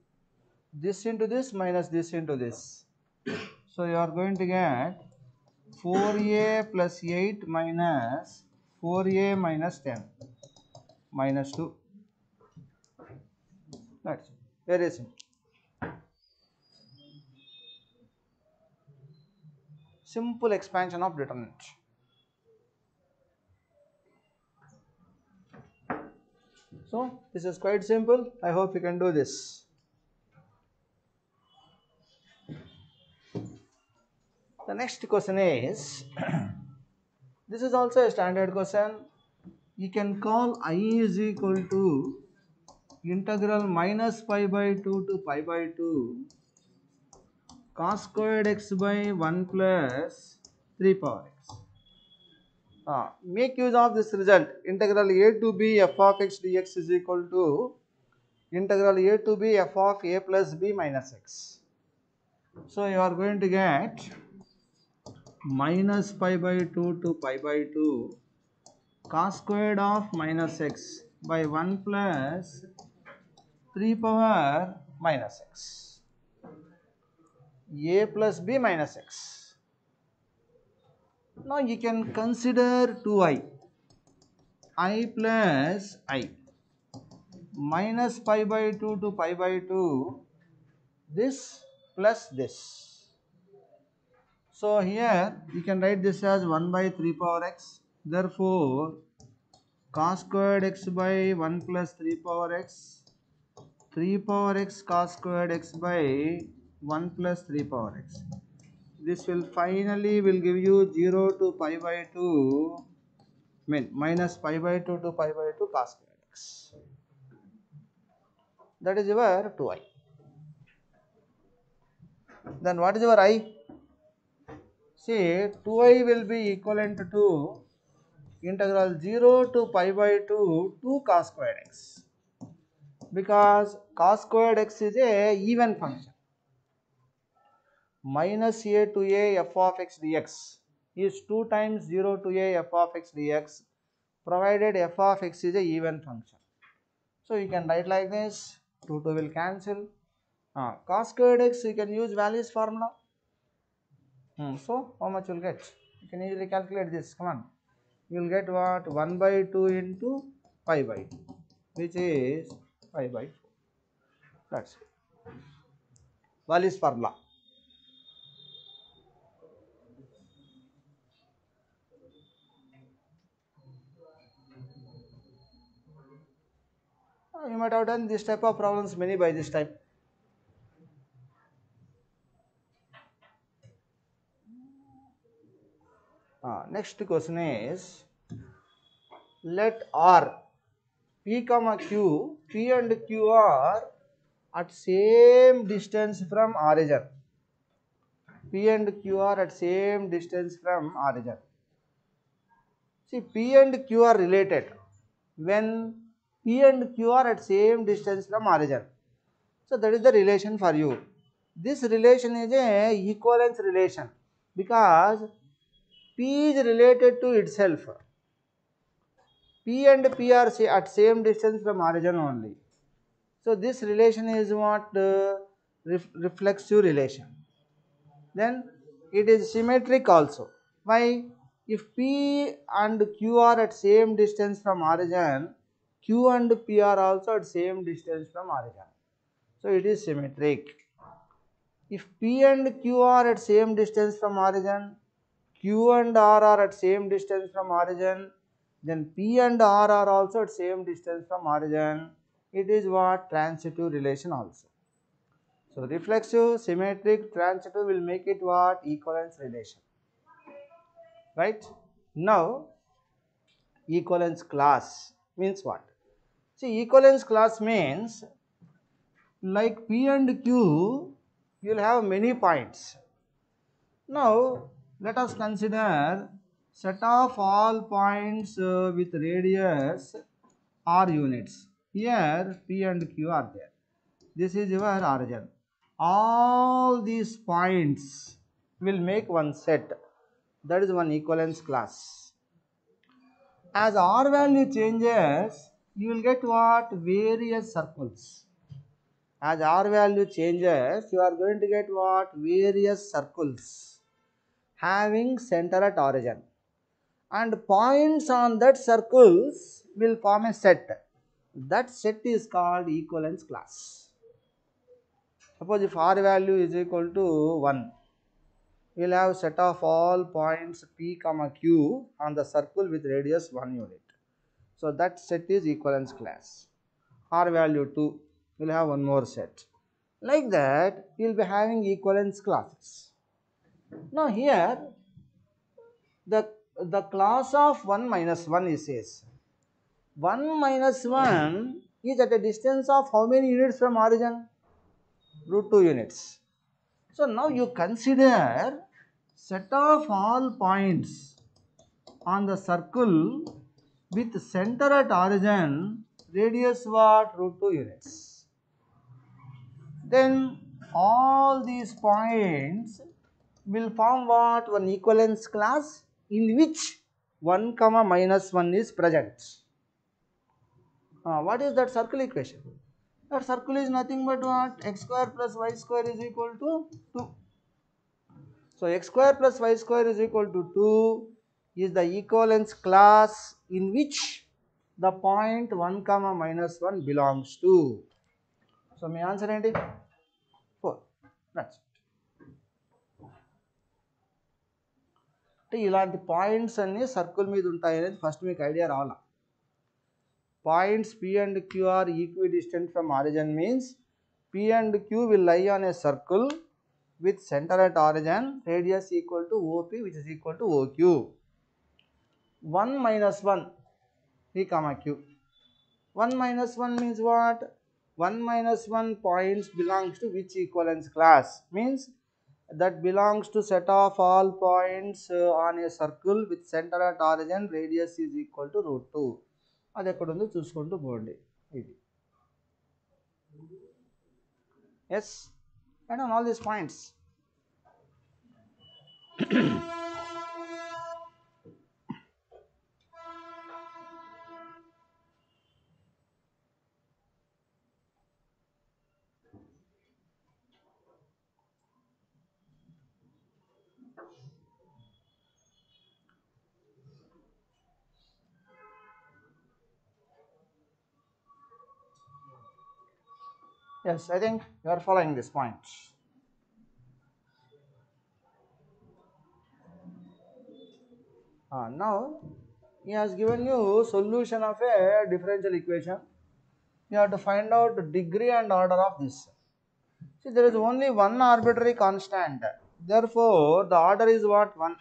this minus this into this. So you are going to get 4a plus 8 minus 4a minus 10 minus 2. That's very simple. Simple expansion of determinant. So this is quite simple. I hope you can do this. The next question is this is also a standard question. You can call I is equal to integral minus pi by 2 to pi by 2 cos squared x by 1 plus 3 power x. Make use of this result. Integral a to b f of x dx is equal to integral a to b f of a plus b minus x. So you are going to get minus pi by 2 to pi by 2 cos squared of minus x by 1 plus 3 power minus x. A plus b minus x. Now you can consider 2i. I plus I minus pi by 2 to pi by 2 this plus this. So here you can write this as 1 by 3 power x. Therefore cos squared x by 1 plus 3 power x 3 power x cos squared x by 1 plus 3 power x. This will finally give you 0 to pi by 2 minus pi by 2 to pi by 2 cos squared x. That is your 2i. Then what is your I? See, 2i will be equivalent to integral 0 to pi by 2 cos squared x, because cos squared x is a even function. Minus a to a f of x dx is 2 times 0 to a f of x dx, provided f of x is a even function. So you can write like this, 2 will cancel. Cos squared x you can use values formula. So how much you will get? You can easily calculate this. Come on. You will get what? 1 by 2 into pi by 2, which is pi by 4. That's it. Values formula. You might have done this type of problems many by this time. Next question is, let R, P comma Q, P and Q are at same distance from origin. P and Q are at same distance from origin. See, P and Q are related when P and Q are at same distance from origin. So that is the relation for you. This relation is a equivalence relation because P is related to itself. P and P are at same distance from origin only. So this relation is what? Reflexive relation. Then it is symmetric also. Why? If P and Q are at same distance from origin, Q and P are also at same distance from origin. So it is symmetric. If P and Q are at same distance from origin, Q and R are at same distance from origin, then P and R are also at same distance from origin. It is what? Transitive relation also. So reflexive, symmetric, transitive will make it what? Equivalence relation. Right? Now equivalence class means what? See, equivalence class means like P and Q, you will have many points. Now let us consider set of all points with radius r units. Here P and Q are there. This is your origin. All these points will make one set, that is one equivalence class. As R value changes, you will get what? Various circles. As R value changes, you are going to get what? Various circles having center at origin, and points on that circles will form a set. That set is called equivalence class. Suppose if R value is equal to 1, we will have set of all points P comma Q on the circle with radius 1 unit. So that set is equivalence class. R value 2, we will have one more set. Like that, we will be having equivalence classes. Now here, the class of 1 minus 1 is says. 1 minus 1 is at a distance of how many units from origin? Root 2 units. So now you consider set of all points on the circle with center at origin, radius what? Root 2 units. Then all these points will form what? One equivalence class in which 1 comma minus 1 is present. What is that circle equation? That circle is nothing but what? X square plus y square is equal to 2. So x square plus y square is equal to 2 is the equivalence class in which the point 1 comma minus 1 belongs to. So my answer enti 4. That's it. ఇలాంటి points అన్ని circle మీద ఉంటాయి అనేది first మీకు idea రావాలా. Points P and Q are equidistant from origin means P and Q will lie on a circle with center at origin, radius equal to OP, which is equal to OQ. 1 minus 1 P comma Q. 1 minus 1 means what? 1 minus 1 points belongs to which equivalence class? Means that belongs to set of all points on a circle with center at origin, radius is equal to root 2. అది ఎక్కడ ఉందో చూసుకుంటూ పోండి. ఇది yes and on all these points. Yes, I think you are following this point. Now he has given you solution of a differential equation. You have to find out the degree and order of this. See, there is only one arbitrary constant. Therefore, the order is what? 1.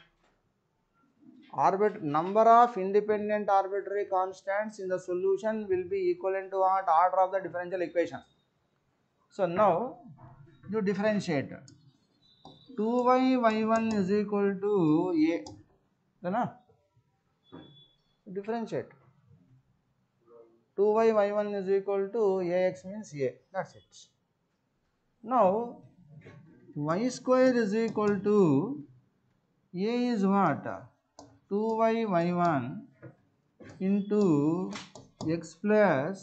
Number of independent arbitrary constants in the solution will be equivalent to what? Order of the differential equation. So now you differentiate. 2y y1 is equal to a. Then differentiate. 2y y1 is equal to ax means a. That's it. Now y square is equal to a is what? 2y y1 into x plus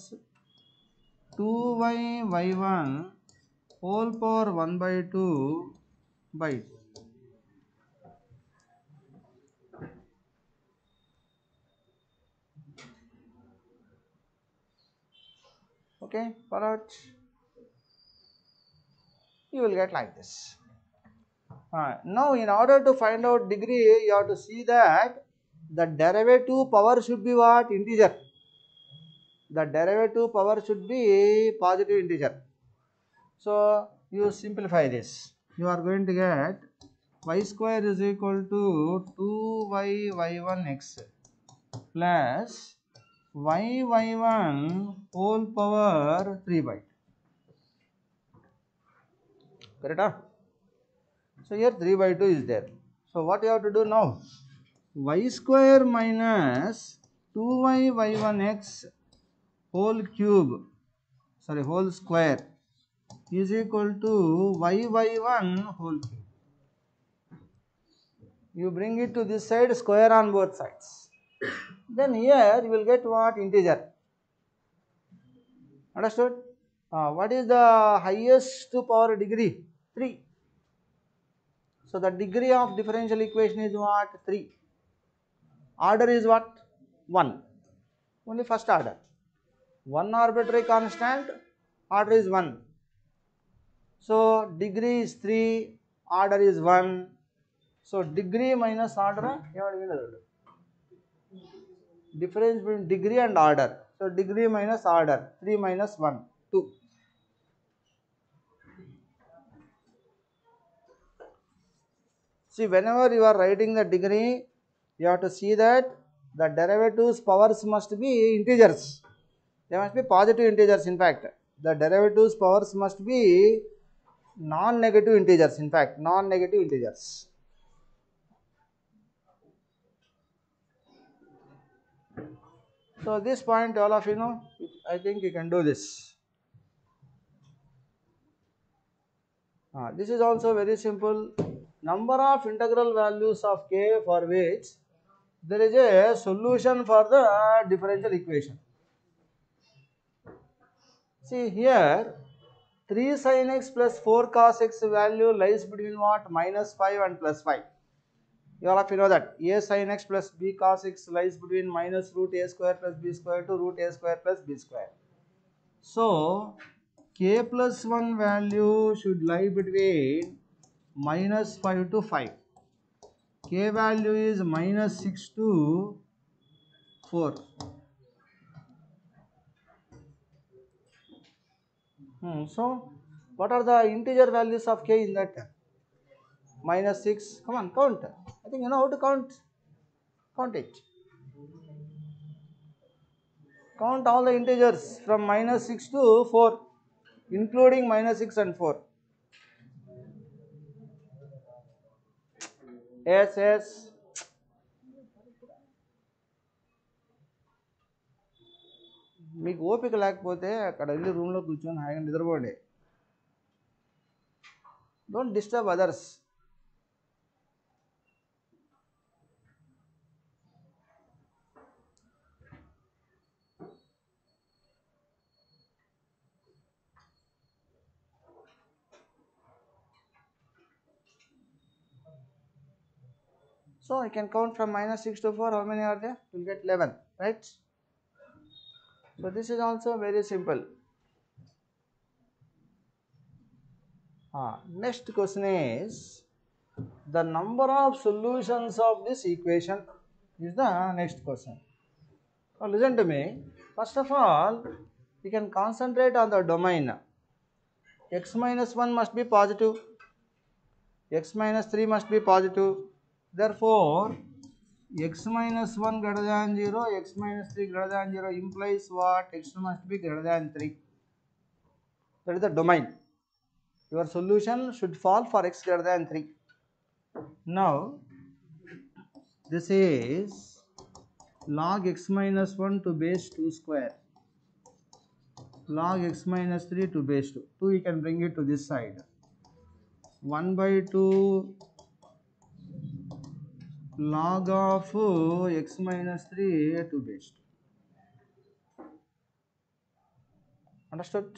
2y y1 whole power 1 by 2 by 2. Okay, correct. You will get like this. Now in order to find out degree, you have to see that the derivative power should be what? Integer. The derivative power should be positive integer. So you simplify this. You are going to get y square is equal to 2y y1 x plus y y1 whole power 3 by 2. Correct? So here 3 by 2 is there. So what you have to do now? Y square minus 2y y1 x whole cube, sorry, whole square is equal to y y1 whole cube. You bring it to this side, square on both sides. Then here you will get what? Integer. Understood? What is the highest power degree? 3. So the degree of differential equation is what? 3. Order is what? 1. Only first order. 1 arbitrary constant, order is 1. So degree is 3, order is 1. So degree minus order, difference between degree and order. So degree minus order, 3 minus 1, 2. See, whenever you are writing the degree, you have to see that the derivatives powers must be integers. They must be positive integers. In fact, the derivatives powers must be non-negative integers. In fact, non-negative integers. So this point all of you know, I think you can do this. This is also very simple. Number of integral values of k for which there is a solution for the differential equation. See here, 3 sin x plus 4 cos x value lies between what? Minus 5 and plus 5. You all of you know that a sin x plus b cos x lies between minus root a square plus b square to root a square plus b square. So k plus 1 value should lie between minus 5 to 5. K value is minus 6 to 4. So what are the integer values of k in that? Minus 6. Come on, count. I think you know how to count. Count it. Count all the integers from minus 6 to 4, including minus 6 and 4. Yes. మీకు ఓపిక లేకపోతే అక్కడ వెళ్ళి రూమ్లో కూర్చొని హాయిగా నిద్రపోండి. Don't disturb others. So I can count from minus 6 to 4. How many are there? You will get 11, right? So this is also very simple. Next question is the number of solutions of this equation is the next question. Now listen to me. First of all, you can concentrate on the domain. X minus 1 must be positive. X minus 3 must be positive. Therefore, x minus 1 greater than 0, x minus 3 greater than 0 implies what? X must be greater than 3. That is the domain. Your solution should fall for x greater than 3. Now, this is log x minus 1 to base 2 square. Log x minus 3 to base 2. 2 you can bring it to this side. 1 by 2 log of x minus 3 to base 2. Understood?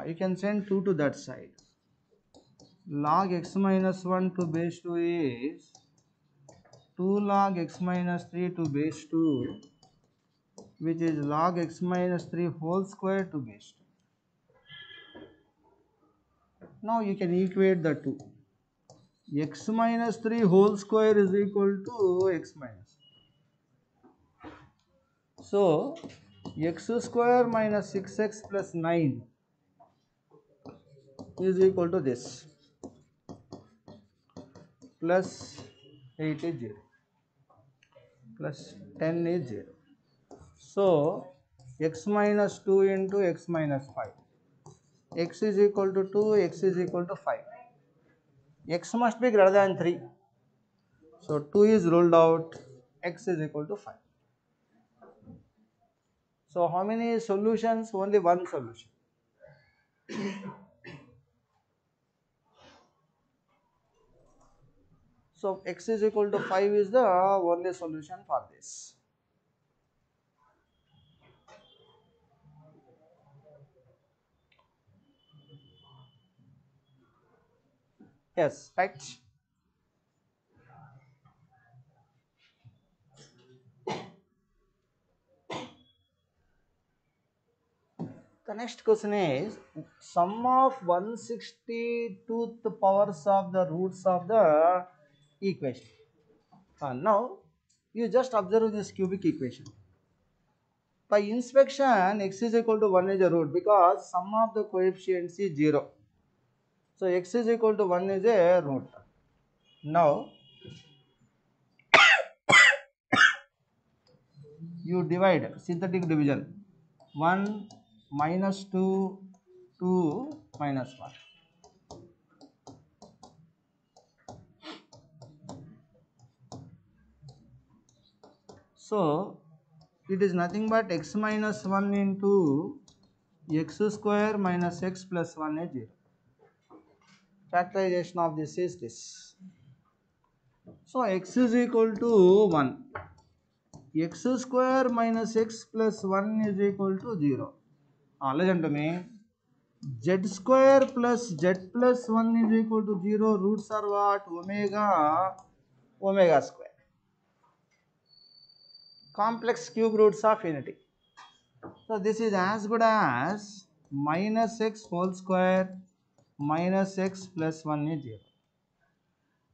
You can send 2 to that side. Log x minus 1 to base 2 is 2 log x minus 3 to base 2, which is log x minus 3 whole square to base 2. Now you can equate the 2. X minus 3 whole square is equal to x minus. So x square minus 6x plus 9 is equal to this, plus 8 is 0, plus 10 is 0. So x minus 2 into x minus 5. X is equal to 2, x is equal to 5. X must be greater than 3. So 2 is ruled out, x is equal to 5. So how many solutions? Only one solution. So x is equal to 5 is the only solution for this. Yes, right. The next question is sum of 162th powers of the roots of the equation. Now you just observe this cubic equation. By inspection, x is equal to 1 is a root because sum of the coefficients is 0. So x is equal to 1 is a root. Now you divide synthetic division 1 minus 2, 2 minus 1. So it is nothing but x minus 1 into x square minus x plus 1 is 0. Factorization of this is this. So x is equal to 1. X square minus x plus 1 is equal to 0. Listen to me. Z square plus z plus 1 is equal to 0. Roots are what? Omega square. Complex cube roots of unity. So this is as good as minus x whole square minus x plus 1 is 0.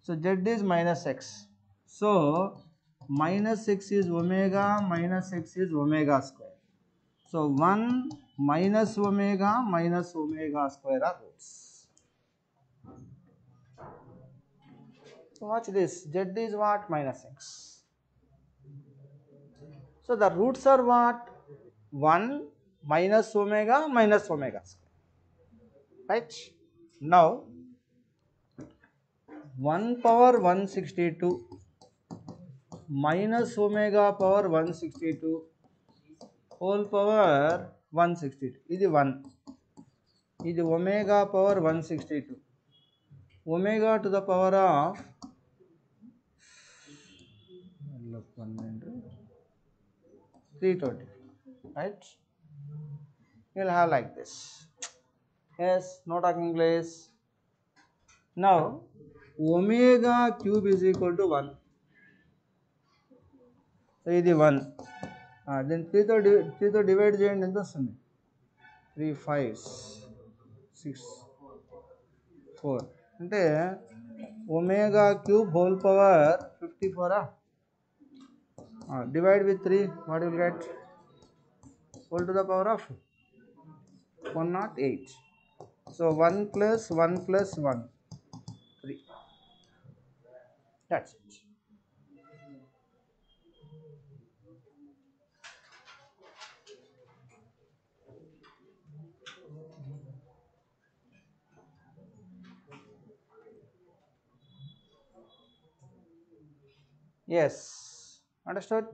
So z is minus x. So minus x is omega minus x is omega square. So 1 minus omega square are roots. So watch this. Z is what? Minus x. So the roots are what? 1 minus omega square. Right? Now 1 power 162 minus omega power 162 whole power 162. This is 1. This is omega power 162. Omega to the power of 320. Right? You will have like this. Yes, no talking place. Now omega cube is equal to 1. So this is 1. Then 3 తో divide చేయండి ఎంత వస్తుంది 3 5 6 4 అంటే omega cube whole power 54 divide with 3 what you will get whole to the power of 108. So 1 plus 1 plus 1 3. That's it. Yes, understood.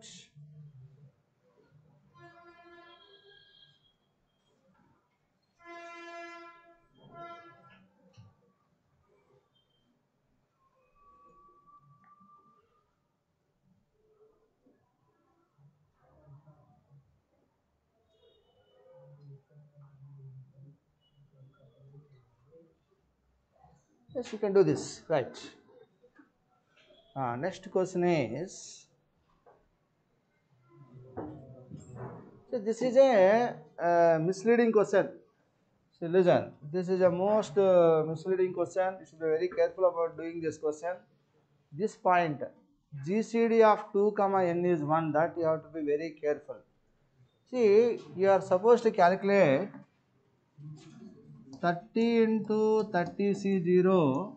Yes, you can do this, right? Next question is, so this is a misleading question. So listen, this is a most misleading question. You should be very careful about doing this question. This point, GCD of 2 comma n is 1, that you have to be very careful. See, you are supposed to calculate 30 into 30C0,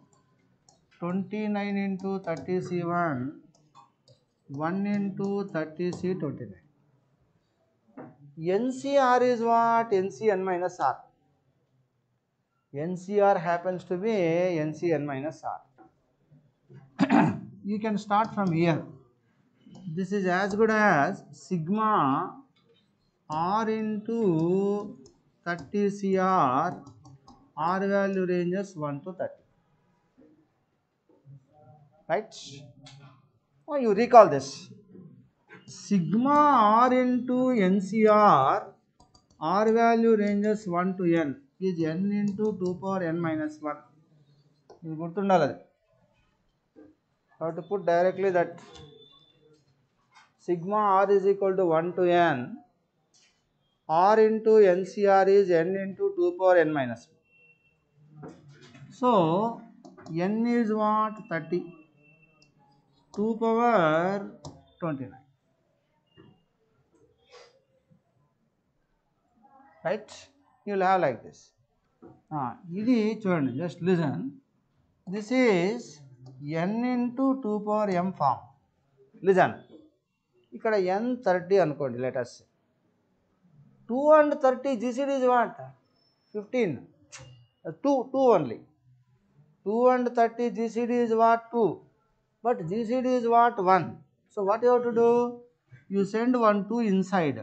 29 into 30C1, 1 into 30C29. NCR is what? NCN minus R. NCR happens to be NCN minus R. You can start from here. This is as good as sigma R into 30CR. R value ranges 1 to 30. right? Oh, you recall this. Sigma r into NCR, r value ranges 1 to n is n into 2 power n minus 1. ఇది గుర్తుండాలి అది. How to put directly that sigma r is equal to 1 to n, r into NCR is n into 2 power n minus 1. So n is what? 30, 2 power 29, right? You will have like this. ఇది చూడండి, just listen. This is n into 2 power m form. Listen, ఇక్కడ n 30 అనుకోండి, let us say 2 and 30 GCD is what? 15. 2 only. 2 and 30 GCD is what? 2. But GCD is what? 1. So what you have to do? You send 1 2 inside.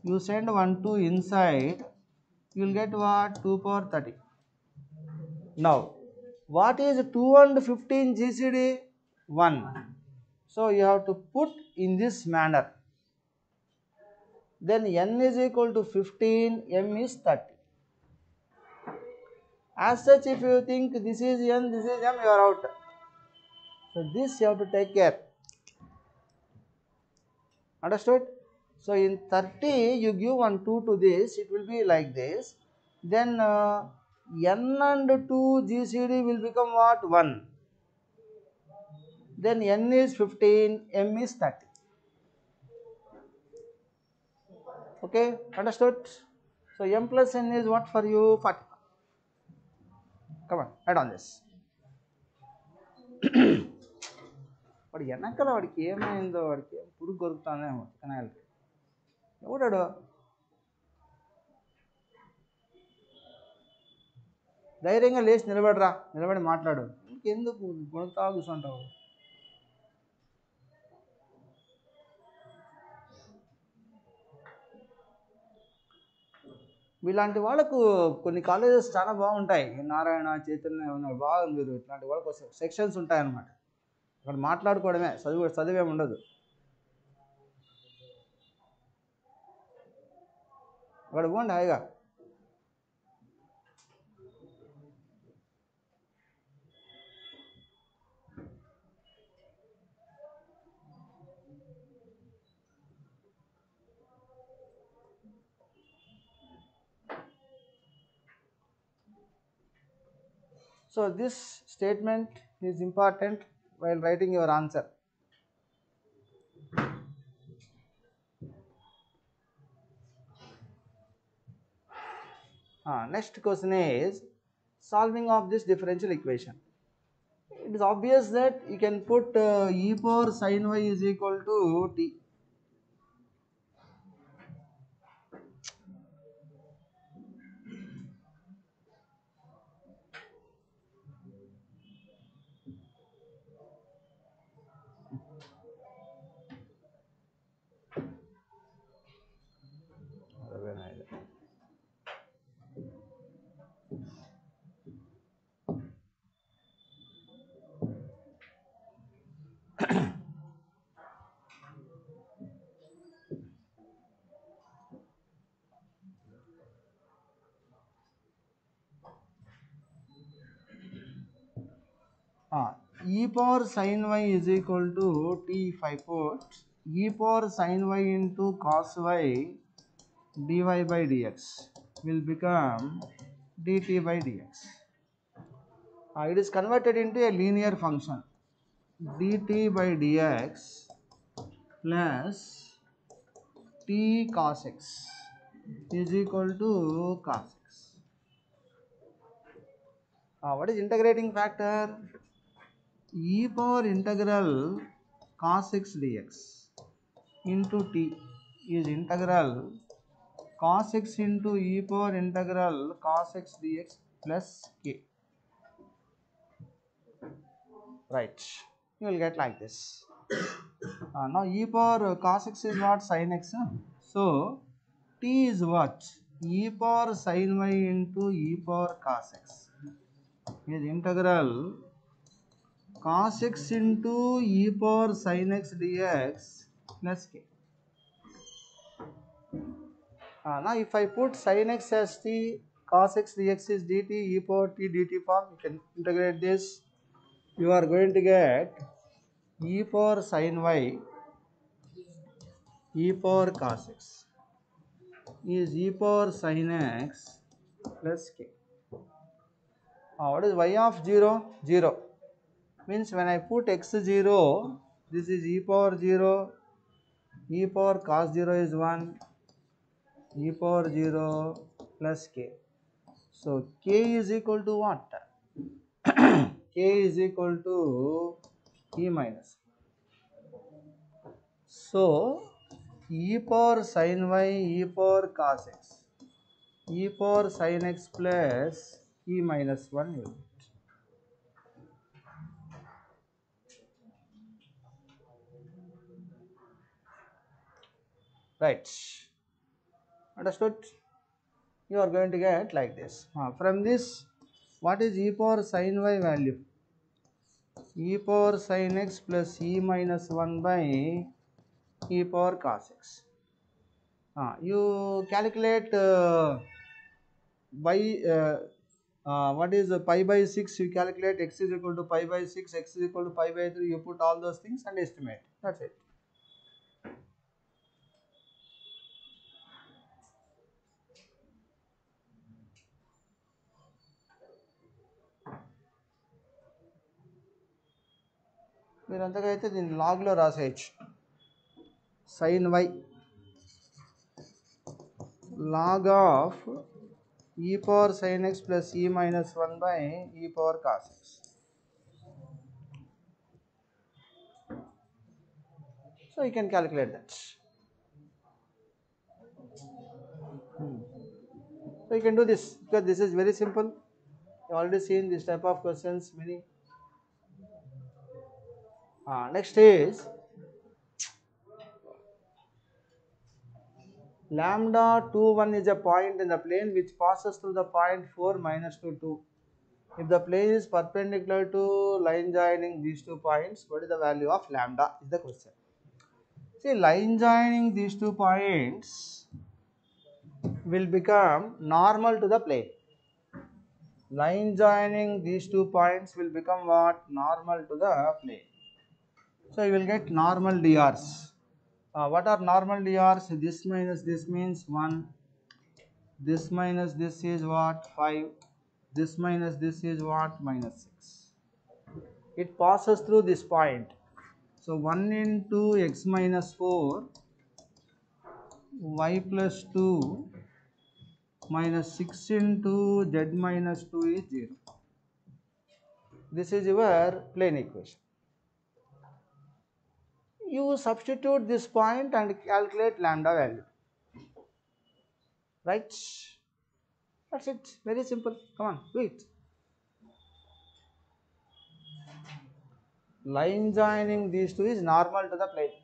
You send 1 2 inside. You will get what? 2 power 30. Now, what is 2 and 15 GCD? 1. So you have to put in this manner. Then n is equal to 15, m is 30. As such, if you think this is n, this is m, you are out. So this you have to take care. Understood? So in 30, you give 1 2 to this, it will be like this. Then n and 2 GCD will become what? 1. Then n is 15, m is 30. Okay, understood? So m plus n is what for you? 40. Come on, add on this. వాడు వెనకాల వాడికి ఏమైందో, వాడికి పురుగు కొరుకుతానేమో కనాలకి. ఎవడాడు? ధైర్యంగా లేచి నిలబడరా, నిలబడి మాట్లాడు. ఇంకెందుకు కొనుక్తా కూర్చుంటావు? ఇలాంటి వాళ్ళకు కొన్ని కాలేజెస్ చాలా బాగుంటాయి. నారాయణ, చైతన్య ఉన్నారు, బాగుంది. మీరు ఇట్లాంటి వాళ్ళకు సెక్షన్స్ ఉంటాయన్నమాట. అక్కడ మాట్లాడుకోవడమే, చదివేమి ఉండదు. అక్కడ పోండి హాయిగా. So this statement is important while writing your answer. Next question is solving of this differential equation. It is obvious that you can put e power sin y is equal to t. E power sin y is equal to t. If I put e power sin y into cos y dy by dx will become dt by dx. It is converted into a linear function. dt by dx plus t cos x is equal to cos x. What is integrating factor? E power integral cos x dx into t is integral cos x into e power integral cos x dx plus k. Right, you will get like this. Now e power cos x is what? Sin x. So t is what? E power sin y into e power cos x is integral cos x into e power sin x dx plus k. Now if I put sin x as t, cos x dx is dt, e power t dt form, you can integrate this. You are going to get e power sin y, e power cos x is e power sin x plus k. What is y of 0? 0. Means when I put x 0, this is e power 0, e power cos 0 is 1, e power 0 plus k. So k is equal to what? K is equal to e minus. So e power sin y, e power cos x, e power sin x plus e minus 1 unit. Right. Understood? You are going to get like this. From this, what is e power sin y value? E power sin x plus e minus 1 by e power cos x. You calculate by what is pi by 6, you calculate x is equal to pi by 6, x is equal to pi by 3, you put all those things and estimate. That's it. మీరు అంతగా అయితే దీన్ని లాగ్లో రాసేయచ్చు. sin y log of e power sin x plus e minus 1 by e power cos x. So you can calculate that. So you can do this because this is very simple. You already seen this type of questions many. Next is lambda 2 1 is a point in the plane which passes through the point 4 minus 2 2. If the plane is perpendicular to line joining these 2 points, what is the value of lambda is the question. See, line joining these 2 points will become normal to the plane. Line joining these 2 points will become what? Normal to the plane. So you will get normal DRs. What are normal DRs? This minus this means 1. This minus this is what? 5. This minus this is what? Minus 6. It passes through this point. So 1 into x minus 4, y plus 2 minus 6 into z minus 2 is 0. This is your plane equation. You substitute this point and calculate lambda value. Right? That's it. Very simple. Come on, do it. Line joining these two is normal to the plane.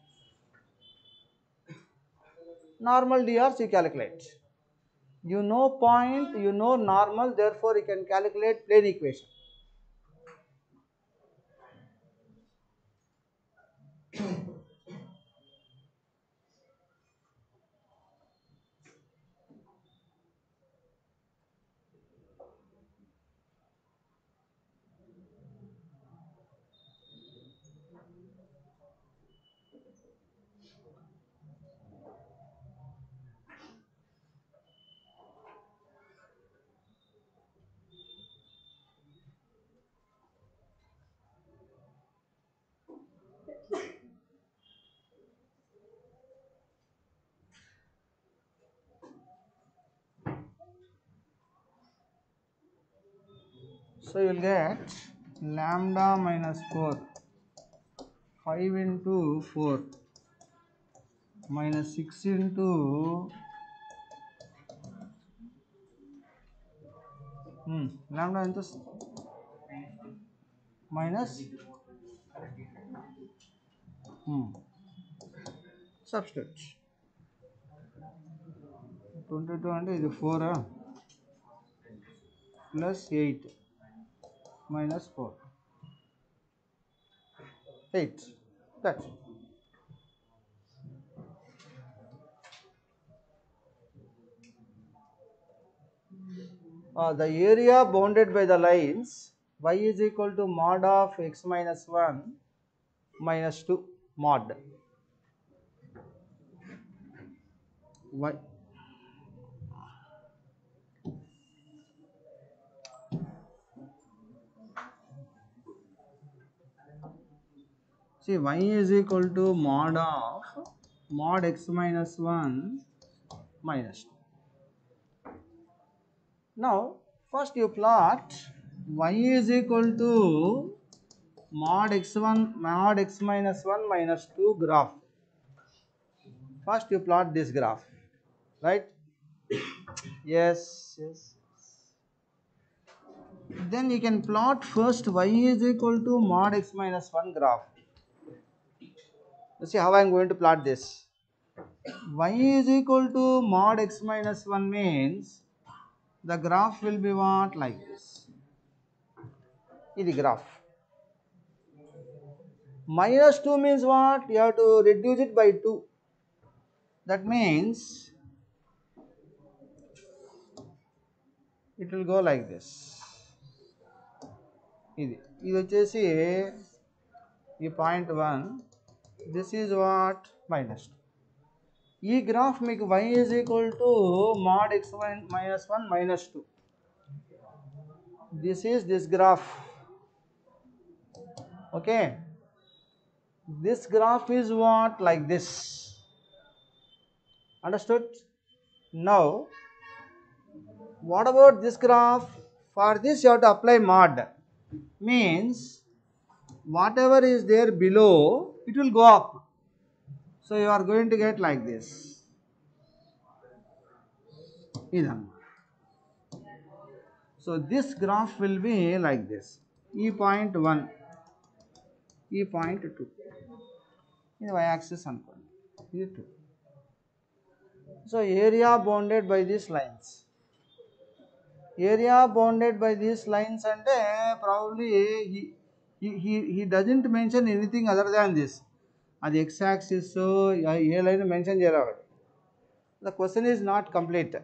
Normal DRs you calculate. You know point, you know normal, therefore you can calculate plane equation. So you will get lambda minus 4, 5 into 4 minus 6 into lambda into minus substitute 22 and is 4 plus 8 minus 4. 8. That's it. The area bounded by the lines y is equal to mod of x minus 1 minus 2 mod y. See, y is equal to mod of mod x minus 1 minus 2. Now, first you plot y is equal to mod x1 mod x minus 1 minus 2 graph. First you plot this graph, right? Yes, yes. Then you can plot first y is equal to mod x minus 1 graph. You see how I am going to plot this. Y is equal to mod x minus 1 means the graph will be what? Like this. This is the graph. Minus 2 means what? You have to reduce it by 2. That means it will go like this. ఇది వచ్చేసి ఈ point 1, this is what? Minus 2. ఈ graph మీకు y is equal to mod x1 minus 1 minus 2. This is this graph. Okay. This graph is what? Like this. Understood? Now, what about this graph? For this you have to apply mod. Means whatever is there below, it will go up. So you are going to get like this. So this graph will be like this. E point 1, E point 2. This y axis అనుకోండి. ఇది 2. So area bounded by these lines. Area bounded by these lines అంటే probably he doesn't mention anything other than this. అది x axis ఏ line mention చేయలేవాడు. The question is not complete.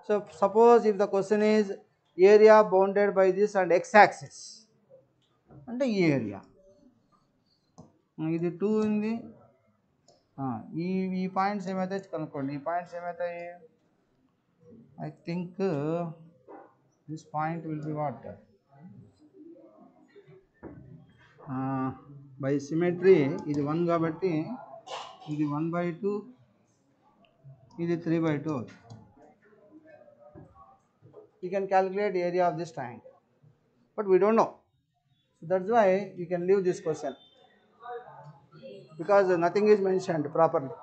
So suppose if the question is area bounded by this and x axis అంటే ఈ area ఇది 2 ఉంది. ఈ points ఏమైతే కనుక్కోండి. ఈ పాయింట్స్ ఏమవుతాయి? I think this point will be what? By symmetry ఇది 1 కాబట్టి ఇది 1/2, ఇది 3/2. You can calculate area of this triangle, but we don't know. So that's why you can leave this question because nothing is mentioned properly.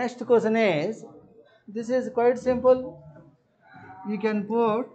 Next question is, this is quite simple. You can put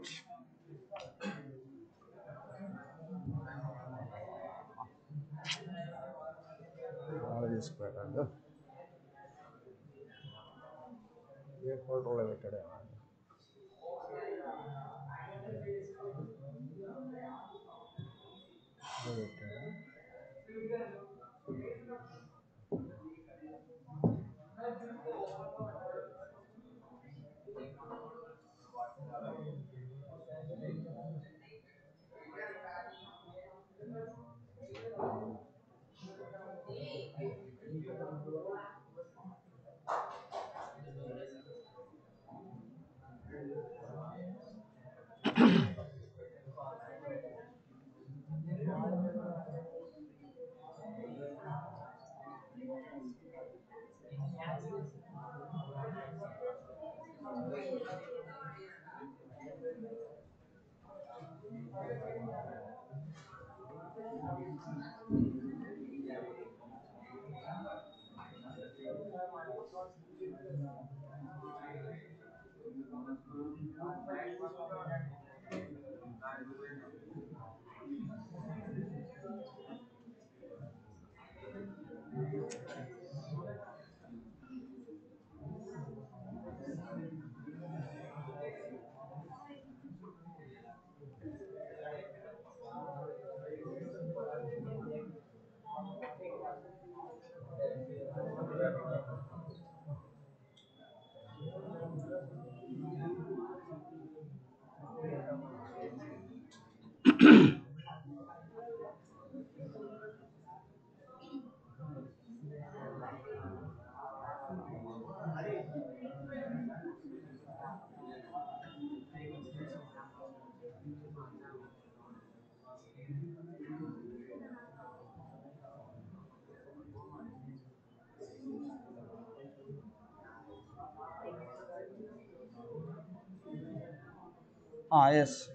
Yes.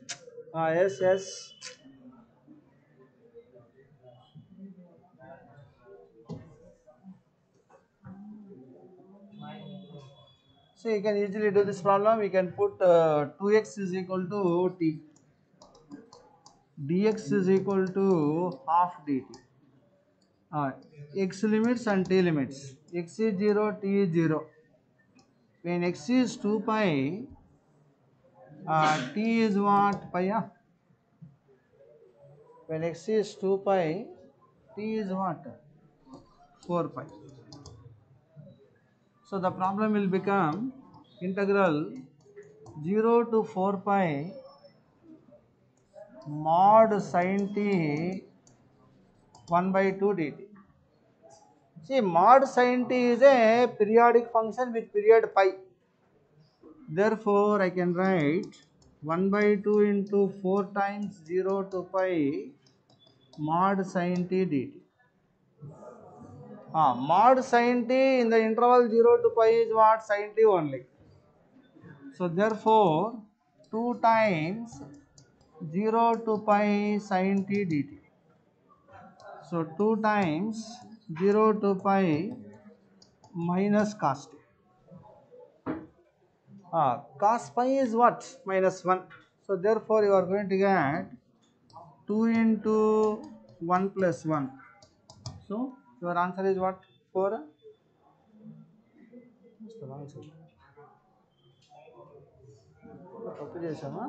Yes, yes. So you can easily do this problem. We can put 2x is equal to t. Dx is equal to half dt. X limits and t limits. X is 0, t is 0. When x is 2 pi, t is what? Pi. When x is 2 pi, t is what? 4 pi. So the problem will become integral 0 to 4 pi mod sin t 1 by 2 dt. See, mod sin t is a periodic function with period pi. Therefore, I can write 1 by 2 into 4 times 0 to pi mod sin t dt. Mod sin t in the interval 0 to pi is what? Sin t only. So, therefore, 2 times 0 to pi sin t dt. So 2 times 0 to pi minus cos t. Cos pi is what? Minus 1. So therefore you are going to get 2 into 1 plus 1. So your answer is what? 4? What's the wrong side? తప్పు చేసామా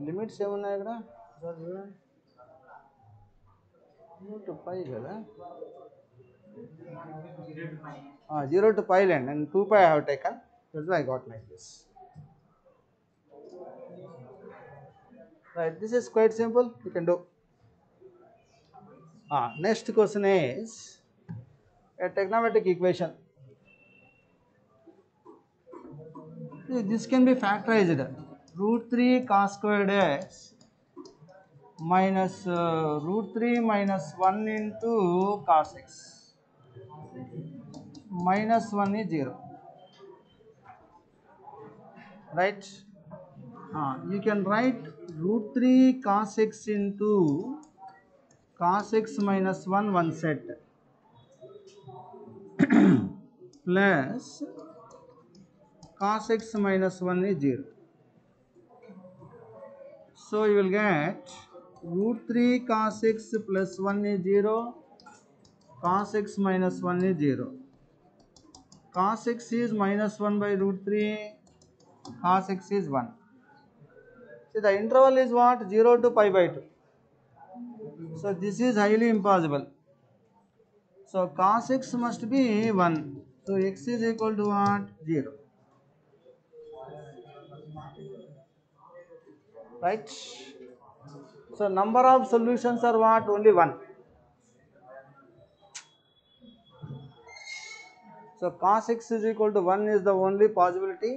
limits ఏమున్నాయి ఇక్కడ sir చూడండి 0 to pi కదా 0 to pi land and 2 pi I have taken. That's why I got like this. Right, this is quite simple. You can do. Next question is a trigonometric equation. See, this can be factorized. Root 3 cos squared x minus root 3 minus 1 into cos x. Minus 1 is 0. Right? You can write root 3 cos x into cos x minus 1 one set plus cos x minus 1 is 0. So you will get root 3 cos x plus 1 is 0, cos x minus 1 is 0. Cos x is minus 1 by root 3, cos x is 1. See, the interval is what? 0 to pi by 2. So this is highly impossible. So cos x must be 1. So x is equal to what? 0. Right? So number of solutions are what? Only 1. So cos x is equal to 1 is the only possibility.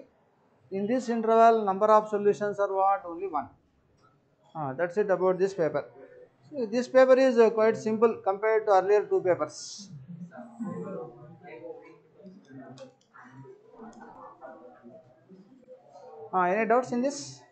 In this interval, number of solutions are what? Only 1. That's it about this paper. So this paper is quite simple compared to earlier 2 papers. Any doubts in this?